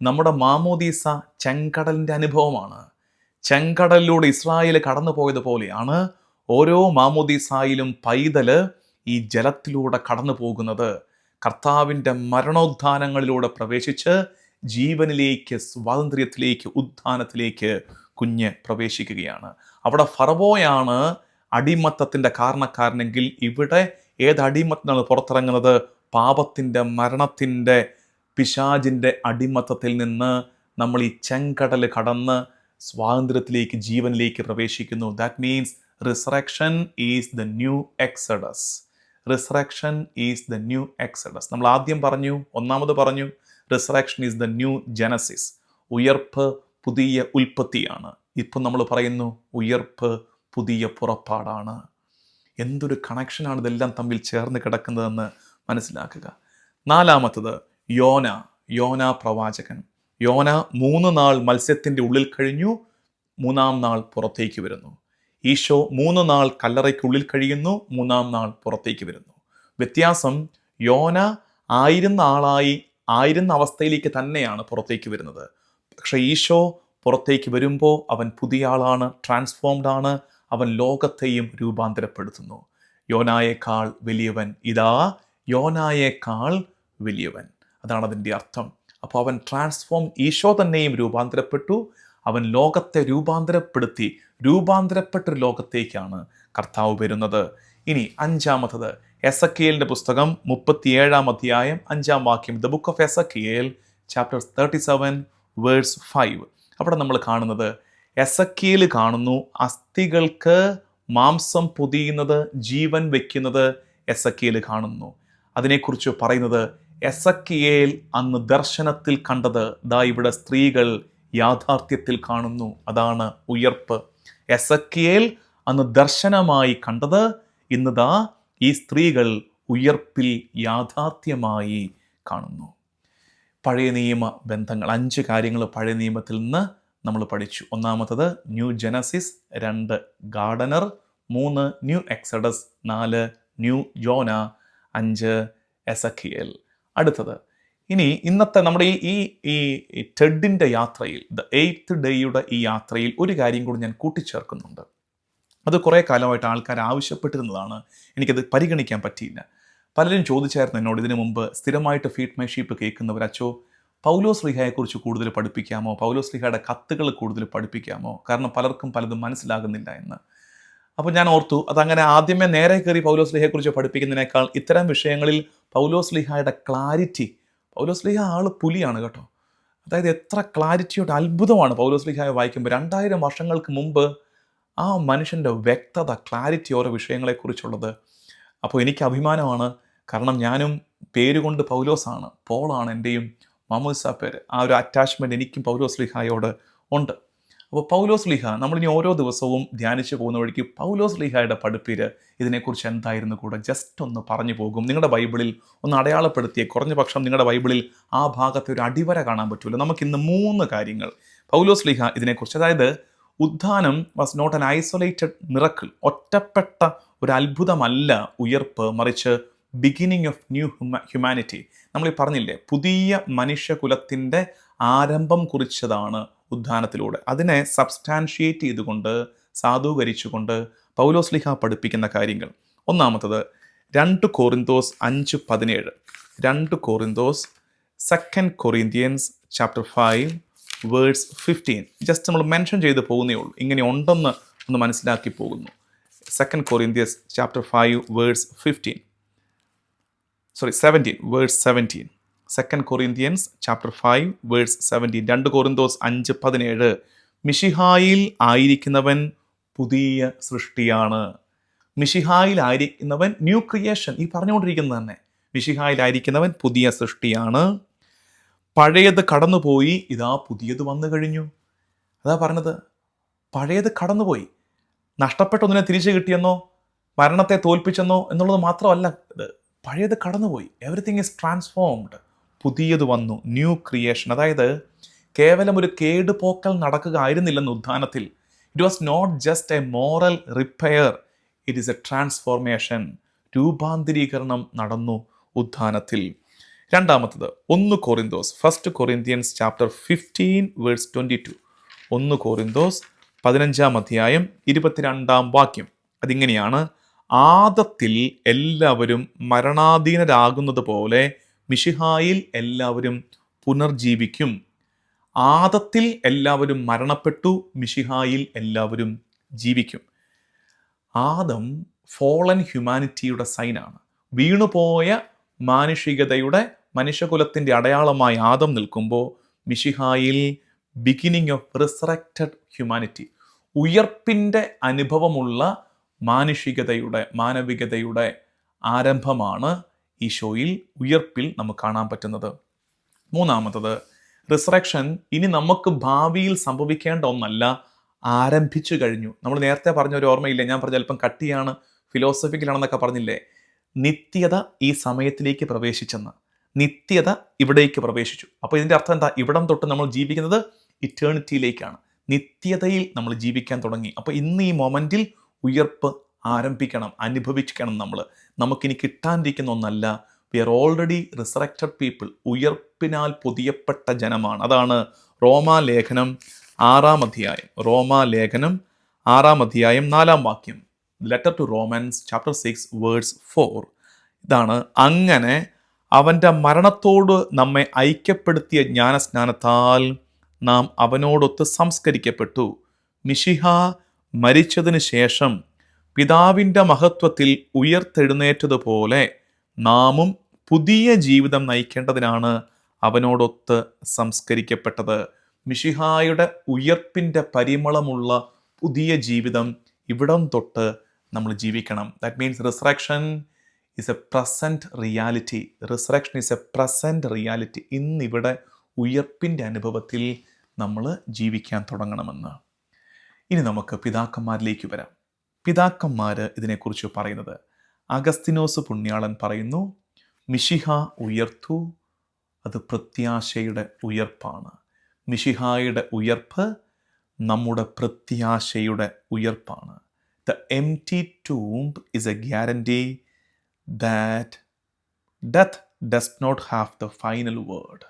നമ്മുടെ മാമോദീസ ചെങ്കടലിൻ്റെ അനുഭവമാണ്. ചെങ്കടലിലൂടെ ഇസ്രായേൽ കടന്നു പോയതുപോലെയാണ് ഓരോ മാമോദീസായിലും പൈതല് ഈ ജലത്തിലൂടെ കടന്നു പോകുന്നത്. കർത്താവിൻ്റെ മരണോദ്ധാനങ്ങളിലൂടെ പ്രവേശിച്ച് ജീവനിലേക്ക്, സ്വാതന്ത്ര്യത്തിലേക്ക്, ഉദ്ധാനത്തിലേക്ക് കുഞ്ഞ് പ്രവേശിക്കുകയാണ്. അവിടെ ഫറവോയാണ് അടിമത്തത്തിൻ്റെ കാരണക്കാരനെങ്കിൽ ഇവിടെ ഏത് അടിമത്തത്തിനാണ് പുറത്തിറങ്ങുന്നത്? പാപത്തിൻ്റെ, മരണത്തിൻ്റെ, പിശാചിൻ്റെ അടിമത്തത്തിൽ നിന്ന് നമ്മൾ ഈ ചെങ്കടൽ കടന്ന് സ്വാതന്ത്ര്യത്തിലേക്ക്, ജീവനിലേക്ക് പ്രവേശിക്കുന്നു. That means resurrection is the new Exodus. Resurrection is the new Exodus. നമ്മൾ ആദ്യം പറഞ്ഞു, ഒന്നാമത് പറഞ്ഞു, resurrection is the new Genesis. ഉയർപ്പ് പുതിയ ഉൽപ്പത്തിയാണ്. ഇപ്പം നമ്മൾ പറയുന്നു ഉയർപ്പ് പുതിയ പുറപ്പാടാണ്. എന്തൊരു കണക്ഷനാണ് ഇതെല്ലാം തമ്മിൽ ചേർന്ന് കിടക്കുന്നതെന്ന് മനസ്സിലാക്കുക. നാലാമത്തത് യോന പ്രവാചകൻ. യോന 3 നാൾ മത്സ്യത്തിൻ്റെ ഉള്ളിൽ കഴിഞ്ഞു, 3-ാം നാൾ പുറത്തേക്ക് വരുന്നു. ഈശോ 3 നാൾ കല്ലറയ്ക്കുള്ളിൽ കഴിയുന്നു, 3-ാം നാൾ പുറത്തേക്ക് വരുന്നു. വ്യത്യാസം, യോന ആയിരുന്ന ആളായി ആയിരുന്ന അവസ്ഥയിലേക്ക് തന്നെയാണ് പുറത്തേക്ക് വരുന്നത്. പക്ഷേ ഈശോ പുറത്തേക്ക് വരുമ്പോൾ അവൻ പുതിയ ആളാണ്, ട്രാൻസ്ഫോംഡ് ആണ്. അവൻ ലോകത്തെയും രൂപാന്തരപ്പെടുത്തുന്നു. യോനായേക്കാൾ വലിയവൻ ഇതാ, യോനായേക്കാൾ വലിയവൻ. അതാണ് അതിൻ്റെ അർത്ഥം. അപ്പോൾ അവൻ ട്രാൻസ്ഫോം, ഈശോ തന്നെയും രൂപാന്തരപ്പെട്ടു. അവൻ ലോകത്തെ രൂപാന്തരപ്പെടുത്തി, രൂപാന്തരപ്പെട്ടൊരു ലോകത്തേക്കാണ് കർത്താവ് വരുന്നത്. ഇനി 5-ാമത്തത് എസക്കിയേലിൻ്റെ പുസ്തകം 37-ാം അധ്യായം 5-ാം വാക്യം. The book of Ezekiel chapter 37 verse 5. അവിടെ നമ്മൾ കാണുന്നത്, എസക്കിയേൽ കാണുന്നു അസ്ഥികൾക്ക് മാംസം പൊതിയുന്നത്, ജീവൻ വയ്ക്കുന്നത് എസക്കിയേൽ കാണുന്നു. അതിനെക്കുറിച്ച് പറയുന്നത്, എസക്കിയേൽ അന്ന് ദർശനത്തിൽ കണ്ടത് ദാ ഇവിടെ സ്ത്രീകൾ യാഥാർത്ഥ്യത്തിൽ കാണുന്നു. അതാണ് ഉയർപ്പ്. എസക്കിയേൽ അന്ന് ദർശനമായി കണ്ടത് ഇന്ന് ദാ ഈ സ്ത്രീകൾ ഉയർപ്പിൽ യാഥാർത്ഥ്യമായി കാണുന്നു. പഴയ നിയമ ബന്ധങ്ങൾ, 5 കാര്യങ്ങൾ പഴയ നിയമത്തിൽ നിന്ന് നമ്മൾ പഠിച്ചു. ഒന്നാമത്തത് new Genesis, 2 Gardner, 3 new Exodus, 4 new യോന, 5 എസക്കിയേൽ. അടുത്തത് ഇനി ഇന്നത്തെ നമ്മുടെ ഈ ടെഡിൻ്റെ യാത്രയിൽ, ദ 8th ഡേയുടെ ഈ യാത്രയിൽ ഒരു കാര്യം കൂടി ഞാൻ കൂട്ടിച്ചേർക്കുന്നുണ്ട്. അത് കുറേ കാലമായിട്ട് ആൾക്കാർ ആവശ്യപ്പെട്ടിരുന്നതാണ്. എനിക്കത് പരിഗണിക്കാൻ പറ്റിയില്ല. പലരും ചോദിച്ചായിരുന്നു എന്നോട് ഇതിനു മുമ്പ്, സ്ഥിരമായിട്ട് ഫീഡ് മൈ ഷീപ്പ് കേൾക്കുന്നവർ, അച്ചോ പൗലോസ് ശ്ലീഹായെക്കുറിച്ച് കൂടുതൽ പഠിപ്പിക്കാമോ, പൗലോസ് ശ്ലീഹയുടെ കത്തുകൾ കൂടുതൽ പഠിപ്പിക്കാമോ, കാരണം പലർക്കും പലതും മനസ്സിലാകുന്നില്ല എന്ന്. അപ്പോൾ ഞാൻ ഓർത്തു, അതങ്ങനെ ആദ്യമേ നേരെ കയറി പൗലോസ് ശ്ലീഹയെക്കുറിച്ച് പഠിപ്പിക്കുന്നതിനേക്കാൾ ഇത്തരം വിഷയങ്ങളിൽ പൗലോസ് ശ്ലീഹായുടെ ക്ലാരിറ്റി, പൗലോസ് ശ്ലീഹ ആൾ പുലിയാണ് കേട്ടോ. അതായത് എത്ര ക്ലാരിറ്റിയോട്, അത്ഭുതമാണ് പൗലോസ് ശ്ലീഹായെ വായിക്കുമ്പോൾ. 2000 വർഷങ്ങൾക്ക് മുമ്പ് ആ മനുഷ്യൻ്റെ വ്യക്തത, ക്ലാരിറ്റി ഓരോ വിഷയങ്ങളെക്കുറിച്ചുള്ളത്. അപ്പോൾ എനിക്ക് അഭിമാനമാണ്, കാരണം ഞാനും പേരുകൊണ്ട് പൗലോസാണ്, പോളാണ് എൻ്റെയും മാമോദിസ പേര്. ആ ഒരു അറ്റാച്ച്മെൻറ്റ് എനിക്കും പൗലോസ് ശ്ലീഹായോട് ഉണ്ട്. അപ്പോൾ പൗലോസ് ശ്ലീഹ നമ്മളിനി ഓരോ ദിവസവും ധ്യാനിച്ച് പോകുന്ന വഴിക്ക് പൗലോസ് ശ്ലീഹായുടെ പഠിപ്പീര് ഇതിനെക്കുറിച്ച് എന്തായിരുന്നു കൂടെ ജസ്റ്റ് ഒന്ന് പറഞ്ഞു പോകും. നിങ്ങളുടെ ബൈബിളിൽ ഒന്ന് അടയാളപ്പെടുത്തിയ, കുറഞ്ഞ പക്ഷം നിങ്ങളുടെ ബൈബിളിൽ ആ ഭാഗത്തെ ഒരു അടിവര കാണാൻ പറ്റുമല്ലോ. നമുക്കിന്ന് 3 കാര്യങ്ങൾ പൗലോസ് ശ്ലീഹ ഇതിനെക്കുറിച്ച്, അതായത് ഉദ്ധാനം was not an isolated miracle, ഒറ്റപ്പെട്ട ഒരു അത്ഭുതമല്ല ഉയർപ്പ്, മറിച്ച് ബിഗിനിങ് ഓഫ് ന്യൂ ഹ്യൂമാനിറ്റി. നമ്മൾ ഈ പറഞ്ഞില്ലേ, പുതിയ മനുഷ്യകുലത്തിൻ്റെ ആരംഭം കുറിച്ചതാണ് ഉദ്ധാനത്തിലൂടെ. അതിനെ സബ്സ്റ്റാൻഷിയേറ്റ് ചെയ്തുകൊണ്ട്, സാധൂകരിച്ചുകൊണ്ട് പൗലോസ് ശ്ലീഹ പഠിപ്പിക്കുന്ന കാര്യങ്ങൾ. ഒന്നാമത്തത് 2 Korinthos 5:17. 2 Korinthos, 2 Corinthians chapter 5 verse 15. Just നമ്മൾ മെൻഷൻ ചെയ്ത് പോകുന്നേ ഉള്ളൂ, ഇങ്ങനെ ഉണ്ടെന്ന് ഒന്ന് മനസ്സിലാക്കി പോകുന്നു. 2 Corinthians chapter 5 verse 17. 2 Corinthians chapter 5 verse 17. 2 Korinthos 5:17. മിശിഹായിൽ ആയിരിക്കുന്നവൻ പുതിയ സൃഷ്ടിയാണ്. മിശിഹായിൽ ആയിരിക്കുന്നവൻ ന്യൂ ക്രിയേഷൻ. ഈ പറഞ്ഞുകൊണ്ടിരിക്കുന്നത് തന്നെ മിശിഹായിലായിരിക്കുന്നവൻ പുതിയ സൃഷ്ടിയാണ്. പഴയത് കടന്നുപോയി, ഇതാ പുതിയത് വന്നു കഴിഞ്ഞു. അതാ പറഞ്ഞത്, പഴയത് കടന്നുപോയി. നഷ്ടപ്പെട്ടൊന്നിനെ തിരിച്ചു കിട്ടിയെന്നോ മരണത്തെ തോൽപ്പിച്ചെന്നോ എന്നുള്ളത് മാത്രമല്ല ഇത്. പഴയത് കടന്നുപോയി. Everything is transformed. പുതിയത് വന്നു, ന്യൂ ക്രിയേഷൻ. അതായത് കേവലം ഒരു കേടുപോക്കൽ നടക്കുക ആയിരുന്നില്ലെന്ന് ഉത്ഥാനത്തിൽ. It was not just a moral repair, it is a transformation. രൂപാന്തരീകരണം നടന്നു ഉത്ഥാനത്തിൽ. രണ്ടാമത്തത് 1 Korinthos, 1 Corinthians chapter 15 verse 22. 1 Korinthos 15:22. അതിങ്ങനെയാണ്: ആദത്തിൽ എല്ലാവരും മരണാധീനരാകുന്നത് പോലെ മിശിഹായിൽ എല്ലാവരും പുനർജീവിക്കും. ആദത്തിൽ എല്ലാവരും മരണപ്പെട്ടു, മിശിഹായിൽ എല്ലാവരും ജീവിക്കും. ആദം ഫോളൻ ഹ്യൂമാനിറ്റിയുടെ സൈനാണ്. വീണുപോയ മാനുഷികതയുടെ മനുഷ്യകുലത്തിൻ്റെ അടയാളമായി ആദം നിൽക്കുമ്പോൾ മിശിഹായിൽ ബിഗിനിങ് ഓഫ് റിസറക്റ്റഡ് ഹ്യൂമാനിറ്റി, ഉയർപ്പിൻ്റെ അനുഭവമുള്ള മാനവികതയുടെ ആരംഭമാണ് ഈശോയിൽ, ഉയർപ്പിൽ നമുക്ക് കാണാൻ പറ്റുന്നത്. മൂന്നാമത്തത് റിസറക്ഷൻ ഇനി നമുക്ക് ഭാവിയിൽ സംഭവിക്കേണ്ട ഒന്നല്ല, ആരംഭിച്ചു കഴിഞ്ഞു. നമ്മൾ നേരത്തെ പറഞ്ഞ ഒരു ഓർമ്മയില്ലേ, ഞാൻ പറഞ്ഞ അല്പം കട്ടിയാണ്, ഫിലോസഫിക്കലാണെന്നൊക്കെ പറഞ്ഞില്ലേ. നിത്യത ഈ സമയത്തിലേക്ക് പ്രവേശിച്ചെന്ന്, നിത്യത ഇവിടേക്ക് പ്രവേശിച്ചു. അപ്പോൾ ഇതിൻ്റെ അർത്ഥം എന്താ? ഇവിടം തൊട്ട് നമ്മൾ ജീവിക്കുന്നത് ഇറ്റേണിറ്റിയിലേക്കാണ്, നിത്യതയിൽ നമ്മൾ ജീവിക്കാൻ തുടങ്ങി. അപ്പോൾ ഇന്ന് ഈ മൊമെൻറ്റിൽ ഉയർപ്പ് ആരംഭിക്കണം, അനുഭവിക്കണം. നമുക്കിനി കിട്ടാനിരിക്കുന്ന ഒന്നല്ല. We are already resurrected people, ഉയർപ്പിനാൽ പൊതിയപ്പെട്ട ജനമാണ്. അതാണ് റോമാലേഖനം 6:4. Letter to Romans chapter 6 verse 4. ഇതാണ്: അങ്ങനെ അവൻ്റെ മരണത്തോട് നമ്മെ ഐക്യപ്പെടുത്തിയ ജ്ഞാനസ്നാനത്താൽ നാം അവനോടൊത്ത് സംസ്കരിക്കപ്പെട്ടു. മിശിഹ മരിച്ചതിന് ശേഷം പിതാവിൻ്റെ മഹത്വത്തിൽ ഉയർത്തെഴുന്നേറ്റതുപോലെ നാമും പുതിയ ജീവിതം നയിക്കേണ്ടതിനാണ് അവനോടൊത്ത് സംസ്കരിക്കപ്പെട്ടത്. മിശിഹായുടെ ഉയർപ്പിൻ്റെ പരിമളമുള്ള പുതിയ ജീവിതം ഇവിടം തൊട്ട് നമ്മൾ ജീവിക്കണം. That means resurrection is A present reality. Resurrection is A present reality. ഇന്നിവിടെ ഉയർപ്പിൻ്റെ അനുഭവത്തിൽ നമ്മൾ ജീവിക്കാൻ തുടങ്ങണമെന്ന്. ഇനി നമുക്ക് പിതാക്കന്മാരിലേക്ക് വരാം. പിതാക്കന്മാർ ഇതിനെക്കുറിച്ച് പറയുന്നത്, അഗസ്തിനോസ് പുണ്യാളൻ പറയുന്നു, മിശിഹ ഉയർത്തു, അത് പ്രത്യാശയുടെ ഉയർപ്പാണ്. മിശിഹായുടെ ഉയർപ്പ് നമ്മുടെ പ്രത്യാശയുടെ ഉയർപ്പാണ്. The empty tomb is a guarantee that death does not have the final word.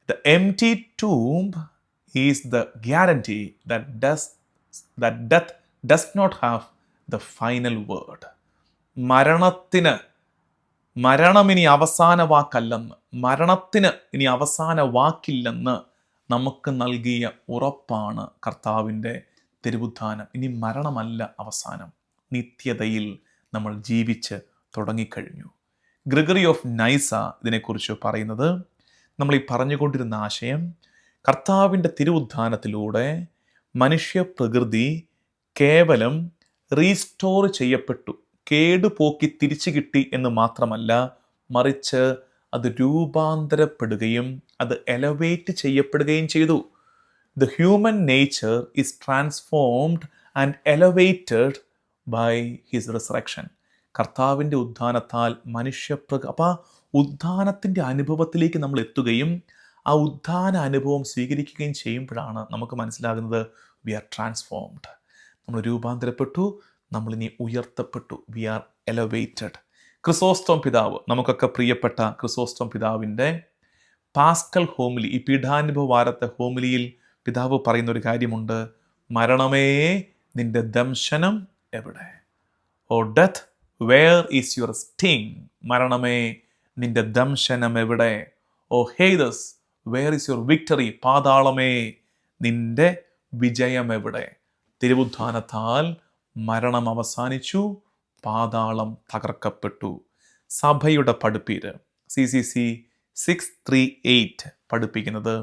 The empty tomb is the guarantee that death does not have the final word. മരണം ഇനി അവസാന വാക്കല്ലെന്ന്, മരണത്തിന് ഇനി അവസാന വാക്കില്ലെന്ന് നമുക്ക് നൽകിയ ഉറപ്പാണ് കർത്താവിൻ്റെ തിരുവുത്ഥാനം. ഇനി മരണമല്ല അവസാനം, നിത്യതയിൽ നമ്മൾ ജീവിച്ച് തുടങ്ങിക്കഴിഞ്ഞു. ഗ്രിഗറി ഓഫ് നൈസ ഇതിനെക്കുറിച്ച് പറയുന്നത്, നമ്മൾ ഈ പറഞ്ഞുകൊണ്ടിരുന്ന ആശയം, കർത്താവിൻ്റെ തിരുവുത്ഥാനത്തിലൂടെ മനുഷ്യപ്രകൃതി കേവലം റീസ്റ്റോർ ചെയ്യപ്പെട്ടു, കേടുപോക്കി തിരിച്ചു കിട്ടി എന്ന് മാത്രമല്ല, മറിച്ച് അത് രൂപാന്തരപ്പെടുകയും അത് എലവേറ്റ് ചെയ്യപ്പെടുകയും ചെയ്തു. The human nature is transformed and elevated by his resurrection. കർത്താവിൻ്റെ ഉത്ഥാനത്താൽ അപ്പോൾ ഉത്ഥാനത്തിൻ്റെ അനുഭവത്തിലേക്ക് നമ്മൾ എത്തുകയും ആ ഉത്ഥാന അനുഭവം സ്വീകരിക്കുകയും ചെയ്യുമ്പോഴാണ് നമുക്ക് മനസ്സിലാകുന്നത് വി ആർ ട്രാൻസ്ഫോംഡ്. നമ്മൾ രൂപാന്തരപ്പെട്ടു, നമ്മളിനി ഉയർത്തപ്പെട്ടു, വി ആർ എലവേറ്റഡ്. ക്രിസോസ്റ്റം പിതാവ്, നമുക്കൊക്കെ പ്രിയപ്പെട്ട ക്രിസോസ്റ്റം പിതാവിൻ്റെ പാസ്കൽ ഹോമിലി, ഈ പീഠാനുഭവ വാരത്തെ ഹോമിലിയിൽ പിതാവ് പറയുന്ന ഒരു കാര്യമുണ്ട്, മരണമേ നിന്റെ ദംശനം എവിടെ? O death, where is your sting? മരണമേ, നിന്റെ ദംശനം എവിടെ? O Hades, where is your victory? പാതാളമേ, നിന്റെ വിജയം എവിടെ? തിരുവുത്ഥാനത്താൽ മരണം അവസാനിച്ചു, പാതാളം തകർക്കപ്പെട്ടു. സഭയുടെ പഠിപ്പീര് CCC 638 പഠിപ്പിക്കുന്നത്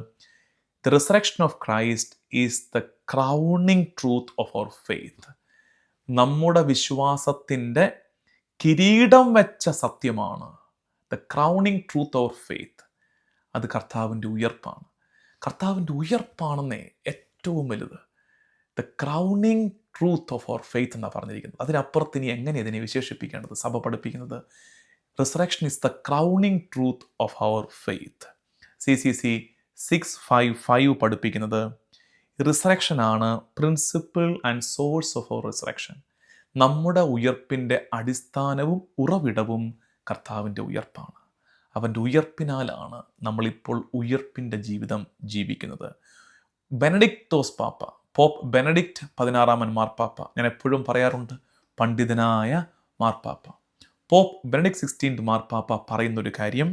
The resurrection of Christ is the crowning truth of our faith. നമ്മുടെ വിശ്വാസത്തിൻ്റെ കിരീടം വെച്ച സത്യമാണ് the crowning truth of faith. അത് കർത്താവിൻ്റെ ഉയർപ്പാണ്. കർത്താവിൻ്റെ ഉയർപ്പാണെന്നേ ഏറ്റവും വലുത്. The crowning truth of our faith എന്നാണ് പറഞ്ഞിരിക്കുന്നത്. അതിനപ്പുറത്ത് ഇനി എങ്ങനെ ഇതിനെ വിശേഷിപ്പിക്കേണ്ടത്? സഭ പഠിപ്പിക്കുന്നത് resurrection is the crowning truth of our faith. CCC 655 പഠിപ്പിക്കുന്നത് റിസറക്ഷനാണ് principle and source of our resurrection. നമ്മുടെ ഉയർപ്പിൻ്റെ അടിസ്ഥാനവും ഉറവിടവും കർത്താവിൻ്റെ ഉയർപ്പാണ്. അവൻ്റെ ഉയർപ്പിനാലാണ് നമ്മളിപ്പോൾ ഉയർപ്പിൻ്റെ ജീവിതം ജീവിക്കുന്നത്. ബെനഡിക്ടോസ് പാപ്പ, പോപ്പ് ബെനഡിക്റ്റ് 16 മാർപ്പാപ്പ, ഞാൻ എപ്പോഴും പറയാറുണ്ട്, പണ്ഡിതനായ മാർപ്പാപ്പ, പോപ്പ് ബെനഡിക്റ്റ് 16 മാർപ്പാപ്പ പറയുന്നൊരു കാര്യം,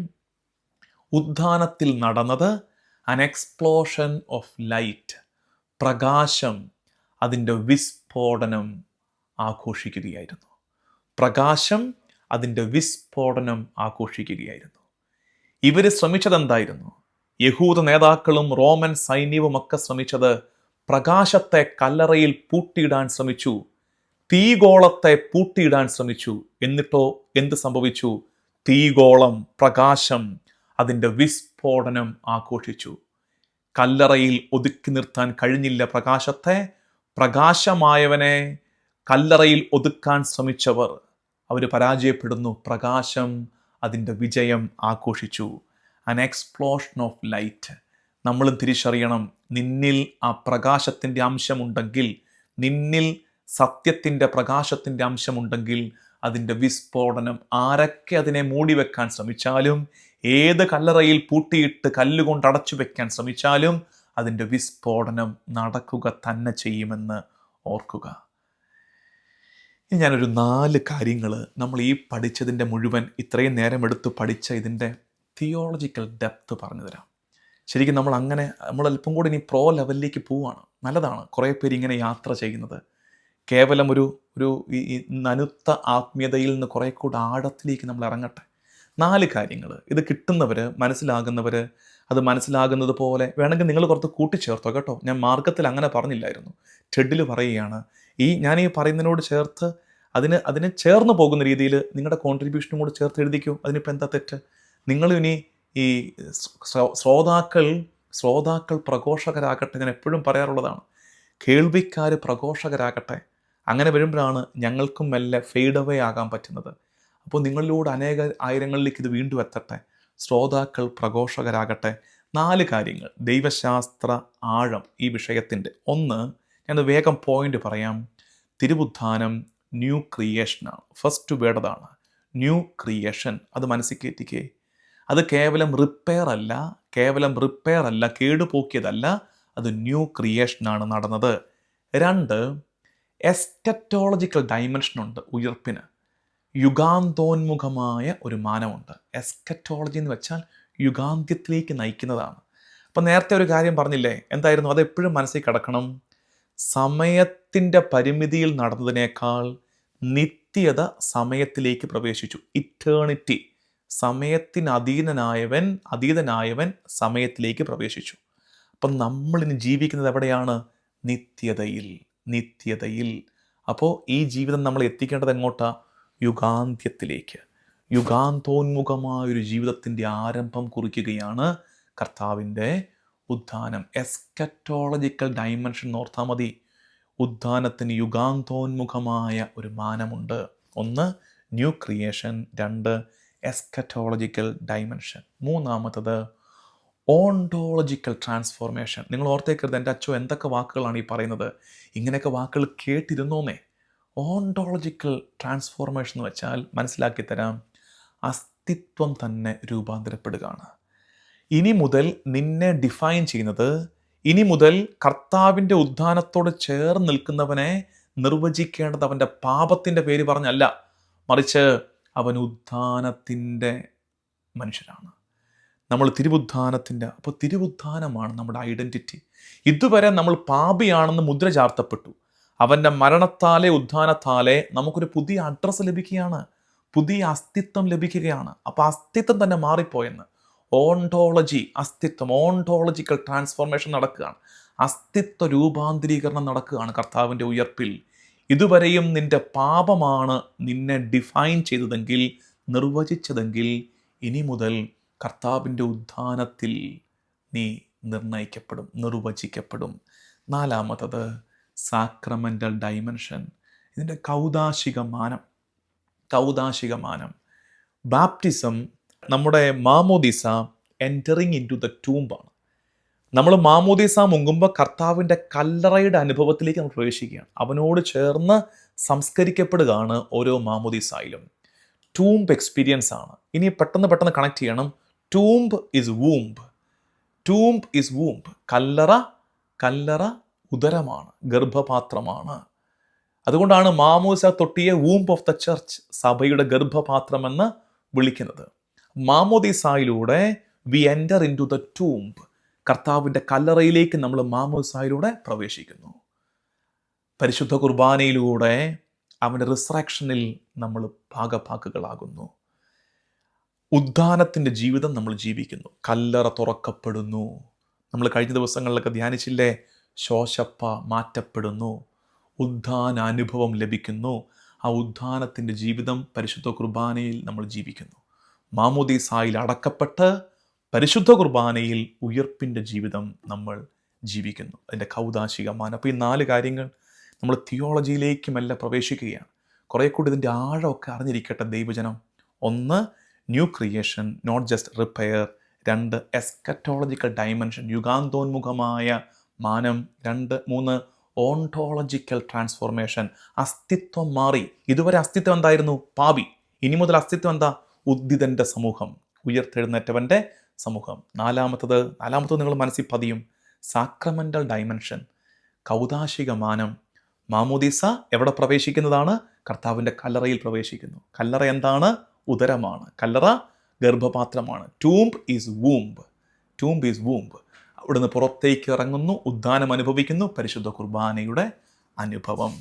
ഉത്ഥാനത്തിൽ നടന്നത് an explosion of light, പ്രകാശം അതിൻ്റെ വിസ്ഫോടനം ആഘോഷിക്കുകയായിരുന്നു. പ്രകാശം അതിൻ്റെ വിസ്ഫോടനം ആഘോഷിക്കുകയായിരുന്നു. ഇവർ ശ്രമിച്ചതെന്തായിരുന്നു? യഹൂദ നേതാക്കളും റോമൻ സൈന്യവുമൊക്കെ ശ്രമിച്ചത് പ്രകാശത്തെ കല്ലറയിൽ പൂട്ടിയിടാൻ ശ്രമിച്ചു, തീഗോളത്തെ പൂട്ടിയിടാൻ ശ്രമിച്ചു. എന്നിട്ടോ എന്ത് സംഭവിച്ചു? തീഗോളം, പ്രകാശം അതിൻ്റെ വിസ്ഫോടനം ആഘോഷിച്ചു. കല്ലറയിൽ ഒതുക്കി നിർത്താൻ കഴിഞ്ഞില്ല പ്രകാശത്തെ. പ്രകാശമായവനെ കല്ലറയിൽ ഒതുക്കാൻ ശ്രമിച്ചവർ അവർ പരാജയപ്പെടുന്നു. പ്രകാശം അതിൻ്റെ വിജയം ആഘോഷിച്ചു. An explosion of light. നമ്മളും തിരിച്ചറിയണം, നിന്നിൽ ആ പ്രകാശത്തിൻ്റെ അംശമുണ്ടെങ്കിൽ, നിന്നിൽ സത്യത്തിൻ്റെ പ്രകാശത്തിൻ്റെ അംശമുണ്ടെങ്കിൽ അതിൻ്റെ വിസ്ഫോടനം, ആരൊക്കെ അതിനെ മൂടിവെക്കാൻ ശ്രമിച്ചാലും, ഏത് കല്ലറയിൽ പൂട്ടിയിട്ട് കല്ലുകൊണ്ട് അടച്ചു വെക്കാൻ ശ്രമിച്ചാലും അതിൻ്റെ വിസ്ഫോടനം നടക്കുക തന്നെ ചെയ്യുമെന്ന് ഓർക്കുക. ഇനി ഞാനൊരു 4 കാര്യങ്ങൾ നമ്മൾ ഈ പഠിച്ചതിൻ്റെ മുഴുവൻ ഇത്രയും നേരം എടുത്ത് പഠിച്ച ഇതിൻ്റെ തിയോളജിക്കൽ ഡെപ്ത് പറഞ്ഞു തരാം. ശരിക്കും നമ്മൾ അല്പം കൂടി ഇനി പ്രോ ലെവലിലേക്ക് പോവുകയാണ്. നല്ലതാണ് കുറേ പേര് ഇങ്ങനെ യാത്ര ചെയ്യുന്നത്. കേവലം ഒരു നനുത്ത ആത്മീയതയിൽ നിന്ന് കുറേ കൂടെ ആഴത്തിലേക്ക് നമ്മൾ ഇറങ്ങട്ടെ. 4 കാര്യങ്ങൾ ഇത് കിട്ടുന്നവർ, മനസ്സിലാകുന്നവർ, അത് മനസ്സിലാകുന്നത് പോലെ വേണമെങ്കിൽ നിങ്ങൾ കുറച്ച് കൂട്ടിച്ചേർത്തോ കേട്ടോ. ഞാൻ മാർഗത്തിൽ അങ്ങനെ പറഞ്ഞില്ലായിരുന്നു, ടെഡിൽ പറയുകയാണ്. ഞാൻ ഈ പറയുന്നതിനോട് ചേർത്ത് അതിന് ചേർന്ന് പോകുന്ന രീതിയിൽ നിങ്ങളുടെ കോൺട്രിബ്യൂഷനും കൂടെ ചേർത്ത് എഴുതിക്കൂ. അതിനിപ്പോൾ എന്താ തെറ്റ്? നിങ്ങൾ ഇനി ഈ ശ്രോതാക്കൾ പ്രഘോഷകരാകട്ടെ. ഞാൻ എപ്പോഴും പറയാറുള്ളതാണ്, കേൾവിക്കാർ പ്രഘോഷകരാകട്ടെ. അങ്ങനെ വരുമ്പോഴാണ് ഞങ്ങൾക്കും മെല്ലെ ഫെയ്ഡ് അവേ ആകാൻ പറ്റുന്നത്. അപ്പോൾ നിങ്ങളിലൂടെ ആയിരങ്ങളിലേക്ക് ഇത് വീണ്ടും എത്തട്ടെ. ശ്രോതാക്കൾ പ്രഘോഷകരാകട്ടെ. 4 കാര്യങ്ങൾ ദൈവശാസ്ത്ര ആഴം ഈ വിഷയത്തിൻ്റെ. 1, ഞാൻ വേഗം പോയിന്റ് പറയാം. തിരുവുത്ഥാനം ന്യൂ ക്രിയേഷനാണ്. ഫസ്റ്റ് വേർഡ് അതാണ്, ന്യൂ ക്രിയേഷൻ. അത് മനസ്സിൽ കയറ്റിക്കേ. അത് കേവലം റിപ്പയർ അല്ല, കേടുപോക്കിയതല്ല, അത് ന്യൂ ക്രിയേഷനാണ് നടന്നത്. 2, എസ്കറ്റോളജിക്കൽ ഡൈമെൻഷനുണ്ട് ഉയർപ്പിന്. യുഗാന്തോന്മുഖമായ ഒരു മാനമുണ്ട്. എസ്കറ്റോളജി എന്ന് വെച്ചാൽ യുഗാന്ത്യത്തിലേക്ക് നയിക്കുന്നതാണ്. അപ്പം നേരത്തെ ഒരു കാര്യം പറഞ്ഞില്ലേ, എന്തായിരുന്നു? അതെപ്പോഴും മനസ്സിൽ കിടക്കണം. സമയത്തിൻ്റെ പരിമിതിയിൽ നടന്നതിനേക്കാൾ നിത്യത സമയത്തിലേക്ക് പ്രവേശിച്ചു. ഇറ്റേണിറ്റി. സമയത്തിന് അതീതനായവൻ സമയത്തിലേക്ക് പ്രവേശിച്ചു. അപ്പം നമ്മളിനി ജീവിക്കുന്നത് എവിടെയാണ്? നിത്യതയിൽ. അപ്പോൾ ഈ ജീവിതം നമ്മൾ എത്തിക്കേണ്ടത് എങ്ങോട്ടാ? യുഗാന്ത്യത്തിലേക്ക്. യുഗാന്തോന്മുഖമായൊരു ജീവിതത്തിൻ്റെ ആരംഭം കുറിക്കുകയാണ് കർത്താവിൻ്റെ ഉത്ഥാനം. എസ്കറ്റോളജിക്കൽ ഡൈമെൻഷൻ ഓർത്താൽ മതി. ഉത്ഥാനത്തിന് യുഗാന്തോന്മുഖമായ ഒരു മാനമുണ്ട്. 1, new creation. 2, eschatological dimension. 3, ontological transformation. നിങ്ങൾ ഓർത്തേക്കരുത്, എൻ്റെ അച്ഛൻ എന്തൊക്കെ വാക്കുകളാണ് ഈ പറയുന്നത്, ഇങ്ങനെയൊക്കെ വാക്കുകൾ കേട്ടിരുന്നോന്നേ. ഓണ്ടോളജിക്കൽ ട്രാൻസ്ഫോർമേഷൻ എന്ന് വെച്ചാൽ മനസ്സിലാക്കി തരാം, അസ്തിത്വം തന്നെ രൂപാന്തരപ്പെടുകയാണ്. ഇനി മുതൽ നിന്നെ ഡിഫൈൻ ചെയ്യുന്നത്, ഇനി മുതൽ കർത്താവിൻ്റെ ഉത്ഥാനത്തോട് ചേർന്ന് നിൽക്കുന്നവനെ നിർവചിക്കേണ്ടത് അവൻ്റെ പാപത്തിൻ്റെ പേര് പറഞ്ഞല്ല, മറിച്ച് അവൻ ഉത്ഥാനത്തിൻ്റെ മനുഷ്യരാണ്. നമ്മൾ തിരുവുത്ഥാനത്തിൻ്റെ, അപ്പോൾ തിരുവുത്ഥാനമാണ് നമ്മുടെ ഐഡൻറ്റിറ്റി. ഇതുവരെ നമ്മൾ പാപിയാണെന്ന് മുദ്ര ചാർത്തപ്പെട്ടു. അവൻ്റെ മരണത്താലെ ഉത്ഥാനത്താലെ നമുക്കൊരു പുതിയ അഡ്രസ്സ് ലഭിക്കുകയാണ്, പുതിയ അസ്തിത്വം ലഭിക്കുകയാണ്. അപ്പോൾ അസ്തിത്വം തന്നെ മാറിപ്പോയെന്ന്. ഓണ്ടോളജി, അസ്തിത്വം, ഓണ്ടോളജിക്കൽ ട്രാൻസ്ഫോർമേഷൻ നടക്കുകയാണ്. അസ്തിത്വ രൂപാന്തരീകരണം നടക്കുകയാണ് കർത്താവിൻ്റെ ഉയർപ്പിൽ. ഇതുവരെയും നിന്റെ പാപമാണ് നിന്നെ ഡിഫൈൻ ചെയ്തതെങ്കിൽ, നിർവചിച്ചതെങ്കിൽ, ഇനി മുതൽ കർത്താവിൻ്റെ ഉത്ഥാനത്തിൽ നീ നിർണയിക്കപ്പെടും, നിർവചിക്കപ്പെടും. നാലാമത്തത് സാക്രമെൻ്റൽ ഡൈമെൻഷൻ, ഇതിൻ്റെ കൗദാശിക മാനം. ബാപ്റ്റിസം, നമ്മുടെ മാമോദിസ എൻറ്ററിങ് ഇൻ ടു ദ ടൂംബാണ്. നമ്മൾ മാമോദിസ മുങ്ങുമ്പോൾ കർത്താവിൻ്റെ കല്ലറയുടെ അനുഭവത്തിലേക്ക് നമ്മൾ പ്രവേശിക്കുകയാണ്. അവനോട് ചേർന്ന് സംസ്കരിക്കപ്പെടുകയാണ് ഓരോ മാമോദിസായിലും. ടൂംബ് എക്സ്പീരിയൻസ് ആണ്. ഇനി പെട്ടെന്ന് കണക്ട് ചെയ്യണം. Tomb is womb. കല്ലറ ഉദരമാണ്, ഗർഭപാത്രമാണ്. അതുകൊണ്ടാണ് മാമോദിസ തൊട്ടിയെ വൂംബ് ഓഫ് ദ ചർച്ച്, സഭയുടെ ഗർഭപാത്രമെന്ന് വിളിക്കുന്നത്. മാമോദിസായിലൂടെ we enter into the tomb, കർത്താവിൻ്റെ കല്ലറയിലേക്ക് നമ്മൾ മാമോദിസായിലൂടെ പ്രവേശിക്കുന്നു. പരിശുദ്ധ കുർബാനയിലൂടെ അവൻ്റെ റിസറക്ഷനിൽ നമ്മൾ ഭാഗഭാക്കുകളാകുന്നു. ഉദ്ധാനത്തിൻ്റെ ജീവിതം നമ്മൾ ജീവിക്കുന്നു. കല്ലറ തുറക്കപ്പെടുന്നു. നമ്മൾ കഴിഞ്ഞ ദിവസങ്ങളിലൊക്കെ ധ്യാനിച്ചില്ലേ, ശോശപ്പ മാറ്റപ്പെടുന്നു, ഉദ്ധാന അനുഭവം ലഭിക്കുന്നു. ആ ഉദ്ധാനത്തിൻ്റെ ജീവിതം പരിശുദ്ധ കുർബാനയിൽ നമ്മൾ ജീവിക്കുന്നു. മാമോദീസായിൽ അടക്കപ്പെട്ട് പരിശുദ്ധ കുർബാനയിൽ ഉയർപ്പിൻ്റെ ജീവിതം നമ്മൾ ജീവിക്കുന്നു. അതിൻ്റെ കൗദാശികമാണ്. അപ്പോൾ ഈ 4 കാര്യങ്ങൾ നമ്മൾ തിയോളജിയിലേക്ക് മെല്ലെ പ്രവേശിക്കുകയാണ്. കുറേ കൂടി ഇതിൻ്റെ ആഴമൊക്കെ അറിഞ്ഞിരിക്കട്ടെ ദൈവജനം. 1, new creation, not just repair. 2, eschatological dimension, യുഗാന്തോന്മുഖമായ മാനം. 2, 3, ഓണ്ടോളജിക്കൽ ട്രാൻസ്ഫോർമേഷൻ, അസ്തിത്വം മാറി. ഇതുവരെ അസ്തിത്വം എന്തായിരുന്നു? പാപി. ഇനി മുതൽ അസ്തിത്വം എന്താ? ഉദ്ധിതൻ്റെ സമൂഹം, ഉയർത്തെഴുന്നേറ്റവൻ്റെ സമൂഹം. നാലാമത്തത് നിങ്ങൾ മനസ്സിൽ പതിയും, സാക്രമെൻ്റൽ ഡൈമെൻഷൻ, കൗദാശിക മാനം. മാമോദീസ എവിടെ പ്രവേശിക്കുന്നതാണ്? കർത്താവിൻ്റെ കല്ലറയിൽ പ്രവേശിക്കുന്നു. കല്ലറ എന്താണ്? ഉദരമാണ്. കല്ലറ ഗർഭപാത്രമാണ്. Tomb is womb. അവിടുന്ന് പുറത്തേക്ക് ഇറങ്ങുന്നു, ഉദ്ധാനം അനുഭവിക്കുന്നു, പരിശുദ്ധ കുർബാനയുടെ അനുഭവം.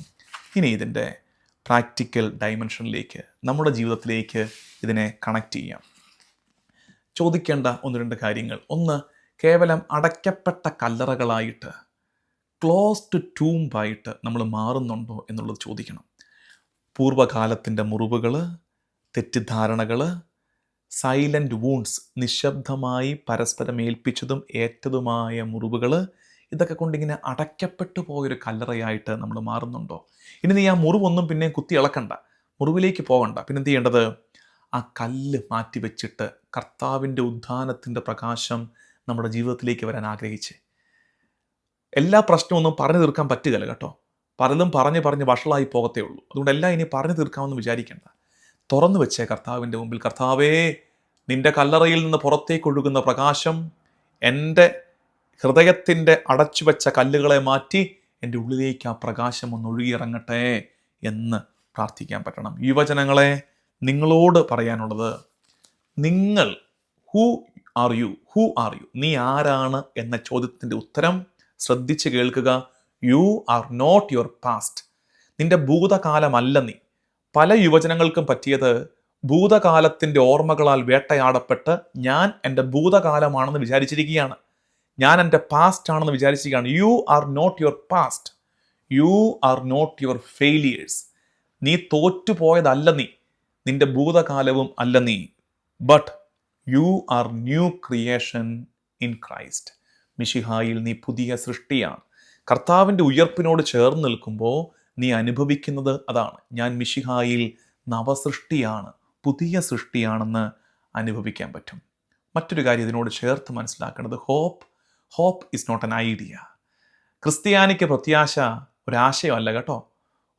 ഇനി ഇതിൻ്റെ പ്രാക്ടിക്കൽ ഡൈമെൻഷനിലേക്ക്, നമ്മുടെ ജീവിതത്തിലേക്ക് ഇതിനെ കണക്ട് ചെയ്യാം. ചോദിക്കേണ്ട 1-2 കാര്യങ്ങൾ. 1, കേവലം അടയ്ക്കപ്പെട്ട കല്ലറകളായിട്ട്, ക്ലോസ്ഡ് ടൂംബായിട്ട് നമ്മൾ മാറുന്നുണ്ടോ എന്നുള്ളത് ചോദിക്കണം. പൂർവ്വകാലത്തിൻ്റെ മുറിവുകൾ, തെറ്റിദ്ധാരണകൾ, സൈലൻ്റ് വൂണ്ട്സ്, നിശബ്ദമായി പരസ്പരം ഏൽപ്പിച്ചതും ഏറ്റതുമായ മുറിവുകൾ, ഇതൊക്കെ കൊണ്ടിങ്ങനെ അടയ്ക്കപ്പെട്ടു പോയൊരു കല്ലറയായിട്ട് നമ്മൾ മാറുന്നുണ്ടോ? ഇനി നീ ആ മുറിവൊന്നും പിന്നെ കുത്തി ഇളക്കണ്ട, മുറിവിലേക്ക് പോകണ്ട. പിന്നെ എന്ത് ചെയ്യേണ്ടത്? ആ കല്ല് മാറ്റി വെച്ചിട്ട് കർത്താവിൻ്റെ ഉദ്ധാനത്തിൻ്റെ പ്രകാശം നമ്മുടെ ജീവിതത്തിലേക്ക് വരാൻ ആഗ്രഹിച്ച്. എല്ലാ പ്രശ്നമൊന്നും പറഞ്ഞു തീർക്കാൻ പറ്റുകയില്ല കേട്ടോ. പലതും പറഞ്ഞ് വഷളായി പോകത്തേ ഉള്ളൂ. അതുകൊണ്ട് എല്ലാം ഇനി പറഞ്ഞു തീർക്കാമെന്ന് വിചാരിക്കേണ്ട. തുറന്നു വെച്ചേ കർത്താവിൻ്റെ മുമ്പിൽ. കർത്താവേ, നിൻ്റെ കല്ലറയിൽ നിന്ന് പുറത്തേക്കൊഴുകുന്ന പ്രകാശം എൻ്റെ ഹൃദയത്തിൻ്റെ അടച്ചു വെച്ച കല്ലുകളെ മാറ്റി എൻ്റെ ഉള്ളിലേക്ക് ആ പ്രകാശം ഒന്ന് ഒഴുകിയിറങ്ങട്ടെ എന്ന് പ്രാർത്ഥിക്കാൻ പറ്റണം. യുവജനങ്ങളെ, നിങ്ങളോട് പറയാനുള്ളത്, നിങ്ങൾ ഹൂ ആർ യു, നീ ആരാണ് എന്ന ചോദ്യത്തിൻ്റെ ഉത്തരം ശ്രദ്ധിച്ച് കേൾക്കുക. You are not your past. നിൻ്റെ ഭൂതകാലമല്ല നീ. പല യുവജനങ്ങൾക്കും പറ്റിയത് ഭൂതകാലത്തിൻ്റെ ഓർമ്മകളാൽ വേട്ടയാടപ്പെട്ട് ഞാൻ എൻ്റെ ഭൂതകാലമാണെന്ന് വിചാരിച്ചിരിക്കുകയാണ്, ഞാൻ എൻ്റെ പാസ്റ്റ് ആണെന്ന് വിചാരിച്ചിരിക്കുകയാണ്. You are not your past, you are not your failures. നീ തോറ്റുപോയതല്ല നീ, നിൻ്റെ ഭൂതകാലവും അല്ല നീ. But you are new creation in Christ. മിശിഹായിൽ നീ പുതിയ സൃഷ്ടിയാണ്. കർത്താവിൻ്റെ ഉയർപ്പിനോട് ചേർന്ന് നിൽക്കുമ്പോൾ നീ അനുഭവിക്കുന്നത് അതാണ്. ഞാൻ മിശിഹായിൽ നവസൃഷ്ടിയാണ്, പുതിയ സൃഷ്ടിയാണെന്ന് അനുഭവിക്കാൻ പറ്റും. മറ്റൊരു കാര്യം ഇതിനോട് ചേർത്ത് മനസ്സിലാക്കേണ്ടത്, hope is not an idea. ക്രിസ്ത്യാനിക്ക് പ്രത്യാശ ഒരാശയമല്ല കേട്ടോ.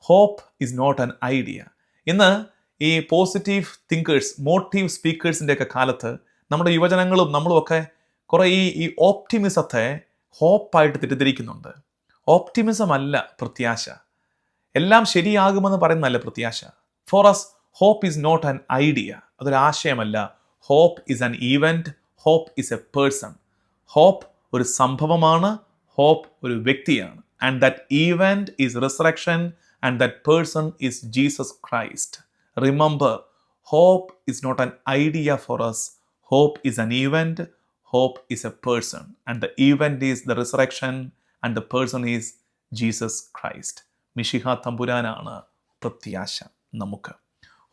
Hope is not an idea. ഇന്ന് ഈ പോസിറ്റീവ് തിങ്കേഴ്സ്, മോട്ടീവ് സ്പീക്കേഴ്സിൻ്റെ ഒക്കെ കാലത്ത് നമ്മുടെ യുവജനങ്ങളും നമ്മളുമൊക്കെ കുറേ ഈ ഓപ്റ്റിമിസത്തെ ഹോപ്പായിട്ട് തെറ്റിദ്ധരിക്കുന്നുണ്ട്. ഓപ്റ്റിമിസം അല്ല പ്രത്യാശ. എല്ലാം ശരിയാകുമെന്ന് പറയുന്നതല്ല പ്രത്യാശ. For us hope is not an idea, അതൊരാശയമല്ല. Hope is an event, hope is a person. ഹോപ്പ് ഒരു സംഭവമാണ്, ഹോപ്പ് ഒരു വ്യക്തിയാണ്. And that event is resurrection and that person is Jesus Christ. Remember, hope is not an idea for us. Hope is an event. Hope is a person. And the event is the resurrection and the person is Jesus Christ. മിശിഹ തമ്പുരാനാണ് പ്രത്യാശ നമുക്ക്.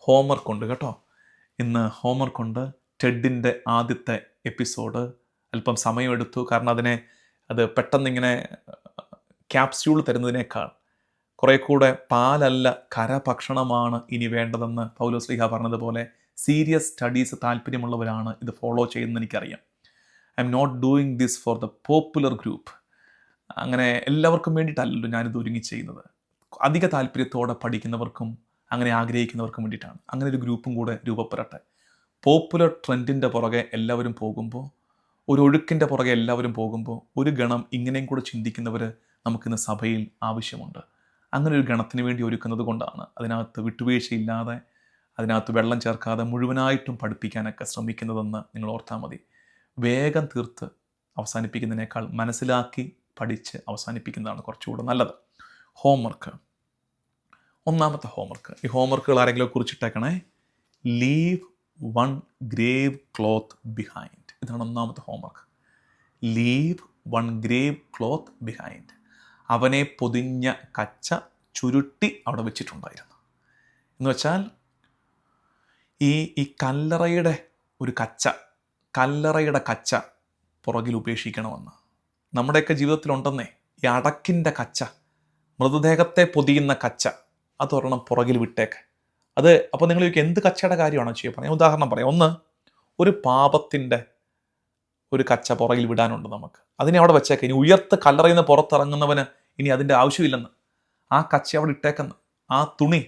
Homework ഉണ്ട് കേട്ടോ. ഇന്ന് homework ഉണ്ട്. ടെഡിൻ്റെ ആദ്യത്തെ episode അല്പം സമയമെടുത്തു. കാരണം അത് പെട്ടെന്നിങ്ങനെ ക്യാപ്സ്യൂൾ തരുന്നതിനേക്കാൾ കുറേ കൂടെ പാലല്ല കരഭക്ഷണമാണ് ഇനി വേണ്ടതെന്ന് പൗലോസ്ലീഹ പറഞ്ഞതുപോലെ സീരിയസ് സ്റ്റഡീസ് താല്പര്യമുള്ളവരാണ് ഇത് ഫോളോ ചെയ്യുന്നത് എനിക്കറിയാം. I am not doing this for the popular group. അങ്ങനെ എല്ലാവർക്കും വേണ്ടിയിട്ടല്ലല്ലോ ഞാനിത് ഒരുങ്ങി ചെയ്യുന്നത്. അധിക താല്പര്യത്തോടെ പഠിക്കുന്നവർക്കും അങ്ങനെ ആഗ്രഹിക്കുന്നവർക്കും വേണ്ടിയിട്ടാണ്. അങ്ങനെ ഒരു ഗ്രൂപ്പും കൂടെ രൂപപ്പെടട്ടെ. പോപ്പുലർ ട്രെൻഡിൻ്റെ പുറകെ എല്ലാവരും പോകുമ്പോൾ, ഒരു ഒഴുക്കിൻ്റെ പുറകെ എല്ലാവരും പോകുമ്പോൾ, ഒരു ഗണം ഇങ്ങനെയും കൂടെ ചിന്തിക്കുന്നവർ നമുക്കിന്ന് സഭയിൽ ആവശ്യമുണ്ട്. അങ്ങനെ ഒരു ഗണത്തിന് വേണ്ടി ഒരുക്കുന്നത് കൊണ്ടാണ് അതിനകത്ത് വിട്ടുവീഴ്ചയില്ലാതെ, അതിനകത്ത് വെള്ളം ചേർക്കാതെ മുഴുവനായിട്ടും പഠിപ്പിക്കാനൊക്കെ ശ്രമിക്കുന്നതെന്ന് നിങ്ങൾ ഓർത്താൽ മതി. വേഗം തീർത്ത് അവസാനിപ്പിക്കുന്നതിനേക്കാൾ മനസ്സിലാക്കി പഠിച്ച് അവസാനിപ്പിക്കുന്നതാണ് കുറച്ചുകൂടെ നല്ലത്. ഹോംവർക്ക്, ഒന്നാമത്തെ ഹോംവർക്ക്. ഈ ഹോംവർക്കുകൾ ആരെങ്കിലും കുറിച്ചിട്ടേക്കണേ. Leave one grave cloth behind. ഇതാണ് ഒന്നാമത്തെ homework. Leave one grave cloth behind. അവനെ പൊതിഞ്ഞ കച്ച ചുരുട്ടി അവിടെ വെച്ചിട്ടുണ്ടായിരുന്നു. എന്ന് വെച്ചാൽ ഈ കല്ലറയുടെ ഒരു കച്ച, കല്ലറയുടെ കച്ച പുറകിൽ ഉപേക്ഷിക്കണമെന്ന് നമ്മുടെയൊക്കെ ജീവിതത്തിലുണ്ടെന്നേ. ഈ അടക്കിൻ്റെ കച്ച, മൃതദേഹത്തെ പൊതിയുന്ന കച്ച, അതൊരെണ്ണം പുറകിൽ വിട്ടേക്ക്. അപ്പോൾ നിങ്ങൾ ചോദിക്കും എന്ത് കച്ചയുടെ കാര്യമാണോ ചെയ്യുക? പറയാം, ഉദാഹരണം പറയാം. ഒന്ന്, ഒരു പാപത്തിൻ്റെ ഒരു കച്ച പുറകിൽ വിടാനുണ്ട് നമുക്ക്. അതിനെ അവിടെ വെച്ചേക്ക്. ഇനി ഉയർത്ത് കല്ലറയിൽ നിന്ന് പുറത്തിറങ്ങുന്നവന് ഇനി അതിൻ്റെ ആവശ്യമില്ലെന്ന്. ആ കച്ച അവിടെ ഇട്ടേക്കെന്ന്. ആ തുണി,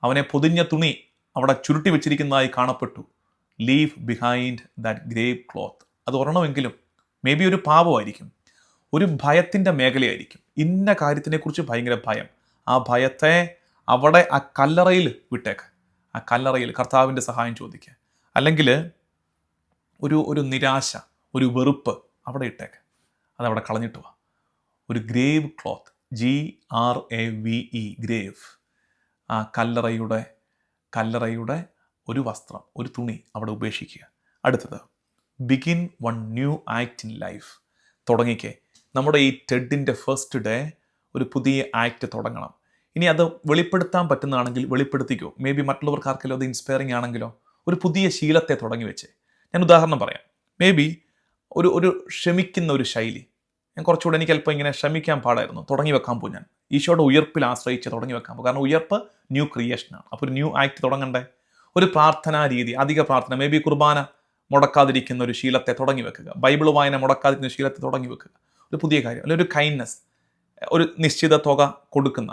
അവനെ പൊതിഞ്ഞ തുണി അവിടെ ചുരുട്ടി വെച്ചിരിക്കുന്നതായി കാണപ്പെട്ടു. Leave behind that grave cloth. അത് ഒരെണ്ണമെങ്കിലും. മേ ബി ഒരു പാപമായിരിക്കും, ഒരു ഭയത്തിൻ്റെ മേഖലയായിരിക്കും. ഇന്ന കാര്യത്തിനെക്കുറിച്ച് ഭയങ്കര ഭയം. ആ ഭയത്തെ അവിടെ ആ കല്ലറയിൽ വിട്ടേക്ക്. ആ കല്ലറയിൽ കർത്താവിൻ്റെ സഹായം ചോദിക്കുക. അല്ലെങ്കിൽ ഒരു നിരാശ, ഒരു വെറുപ്പ് അവിടെ ഇട്ടേക്ക്. അതവിടെ കളഞ്ഞിട്ട് വാ. ഒരു ഗ്രേവ് ക്ലോത്ത്, GRAVE, ഗ്രേവ്. ആ കല്ലറയുടെ ഒരു വസ്ത്രം, ഒരു തുണി അവിടെ ഉപേക്ഷിക്കുക. അടുത്തത്, begin one new act in life. തുടങ്ങിക്കേ. നമ്മുടെ ഈ ടെഡിൻ്റെ ഫസ്റ്റ് ഡേ ഒരു പുതിയ ആക്ട് തുടങ്ങണം. ഇനി അത് വെളിപ്പെടുത്താൻ പറ്റുന്നതാണെങ്കിൽ വെളിപ്പെടുത്തിക്കോ. മേ ബി മറ്റുള്ളവർക്ക് ആർക്കെല്ലോ അത് ഇൻസ്പയറിംഗ് ആണെങ്കിലോ ഒരു പുതിയ ശീലത്തെ തുടങ്ങി വെച്ചേ. ഞാൻ ഉദാഹരണം പറയാം. മേ ബി ഒരു ക്ഷമിക്കുന്ന ഒരു ശൈലി. ഞാൻ കുറച്ചുകൂടെ എനിക്ക് അല്പം ഇങ്ങനെ ക്ഷമിക്കാൻ പാടായിരുന്നു. തുടങ്ങി വെക്കാൻ പോകും. ഞാൻ ഈശോയുടെ ഉയർപ്പിൽ ആശ്രയിച്ച് തുടങ്ങി വെക്കാൻ പോകും. കാരണം ഉയർപ്പ് ന്യൂ ക്രിയേഷനാണ്. അപ്പോൾ ഒരു ന്യൂ ആക്ട് തുടങ്ങണ്ടേ. ഒരു പ്രാർത്ഥനാ രീതി, അധിക പ്രാർത്ഥന, മേ ബി കുർബാന മുടക്കാതിരിക്കുന്ന ഒരു ശീലത്തെ തുടങ്ങി വെക്കുക. ബൈബിൾ വായന മുടക്കാതിരിക്കുന്ന ശീലത്തെ തുടങ്ങി വെക്കുക. ഒരു പുതിയ കാര്യം. അല്ലെങ്കിൽ ഒരു കൈൻഡ്നെസ്, ഒരു നിശ്ചിത തുക കൊടുക്കുന്ന,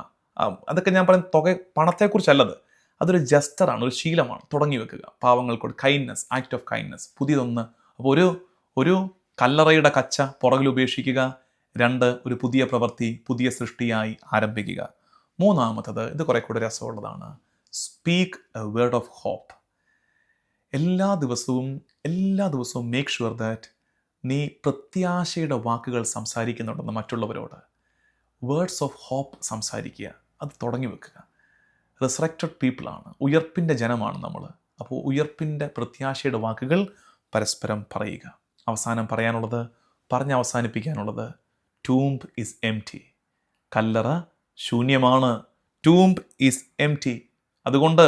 അതൊക്കെ ഞാൻ പറയുന്ന തുക പണത്തെക്കുറിച്ചല്ലത്. അതൊരു ജസ്റ്ററാണ്, ഒരു ശീലമാണ്. തുടങ്ങി വെക്കുക. പാവങ്ങൾക്കൊരു കൈൻഡ്നെസ്, ആക്ട് ഓഫ് കൈൻഡ്നെസ്, പുതിയതൊന്ന്. അപ്പോൾ ഒരു കല്ലറയുടെ കച്ച പുറകിൽ ഉപേക്ഷിക്കുക. 2, ഒരു പുതിയ പ്രവൃത്തി, പുതിയ സൃഷ്ടിയായി ആരംഭിക്കുക. മൂന്നാമത്തത്, ഇത് കുറെ കൂടെ രസമുള്ളതാണ്. Speak a word of hope. എല്ലാ ദിവസവും മേക്ക് ഷുവർ ദാറ്റ് നീ പ്രത്യാശയുടെ വാക്കുകൾ സംസാരിക്കുന്നുണ്ടെന്ന് മറ്റുള്ളവരോട്. വേർഡ്സ് ഓഫ് ഹോപ്പ് സംസാരിക്കുക. അത് തുടങ്ങി വെക്കുക. റിസറക്റ്റഡ് പീപ്പിളാണ്, ഉയർപ്പിൻ്റെ ജനമാണ് നമ്മൾ. അപ്പോൾ ഉയർപ്പിൻ്റെ പ്രത്യാശയുടെ വാക്കുകൾ പരസ്പരം പറയുക. അവസാനം പറയാനുള്ളത്, പറഞ്ഞ് അവസാനിപ്പിക്കാനുള്ളത്, ടൂംബ് ഈസ് എംപ്റ്റി. കല്ലറ ശൂന്യമാണ്. Tomb is empty. അതുകൊണ്ട്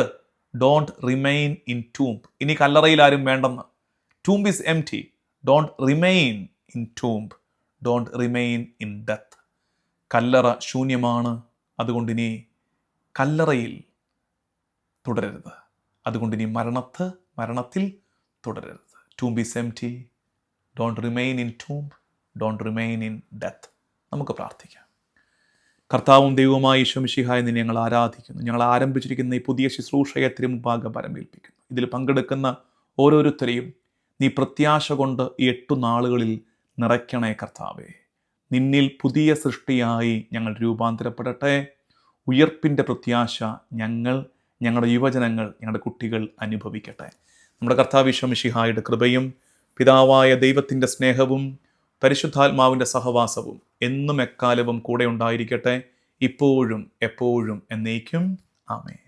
ഡോണ്ട് റിമെയിൻ ഇൻ ടൂംബ്. ഇനി കല്ലറയിൽ ആരും വേണ്ടെന്ന്. Tomb is empty. Don't remain in tomb. Don't remain in death. കല്ലറ ശൂന്യമാണ്. അതുകൊണ്ട് ഇനി കല്ലറയിൽ തുടരരുത്. അതുകൊണ്ട് ഇനി മരണത്തിൽ തുടരരുത്. Tomb is empty. Don't remain in tomb. Don't remain in death. നമുക്ക് പ്രാർത്ഥിക്കാം. കർത്താവും ദൈവവുമായ ഈശോ മിശിഹായെ നിന്നെ ഞങ്ങൾ ആരാധിക്കുന്നു. ഞങ്ങൾ ആരംഭിച്ചിരിക്കുന്ന ഈ പുതിയ ശുശ്രൂഷയെ തിരുമുമ്പാകെ പരമേൽപ്പിക്കുന്നു. ഇതിൽ പങ്കെടുക്കുന്ന ഓരോരുത്തരെയും നീ പ്രത്യാശ കൊണ്ട് ഈ 8 നാളുകളിൽ നിറയ്ക്കണേ കർത്താവേ. നിന്നിൽ പുതിയ സൃഷ്ടിയായി ഞങ്ങൾ രൂപാന്തരപ്പെടട്ടെ. ഉയർപ്പിൻ്റെ പ്രത്യാശ ഞങ്ങളുടെ യുവജനങ്ങൾ, ഞങ്ങളുടെ കുട്ടികൾ അനുഭവിക്കട്ടെ. നമ്മുടെ കർത്താവ് ഈശോ മിശിഹായുടെ കൃപയും പിതാവായ ദൈവത്തിൻ്റെ സ്നേഹവും പരിശുദ്ധാത്മാവിൻ്റെ സഹവാസവും എന്നും എക്കാലവും കൂടെ ഉണ്ടായിരിക്കട്ടെ, ഇപ്പോഴും എപ്പോഴും എന്നേക്കും. ആമേൻ.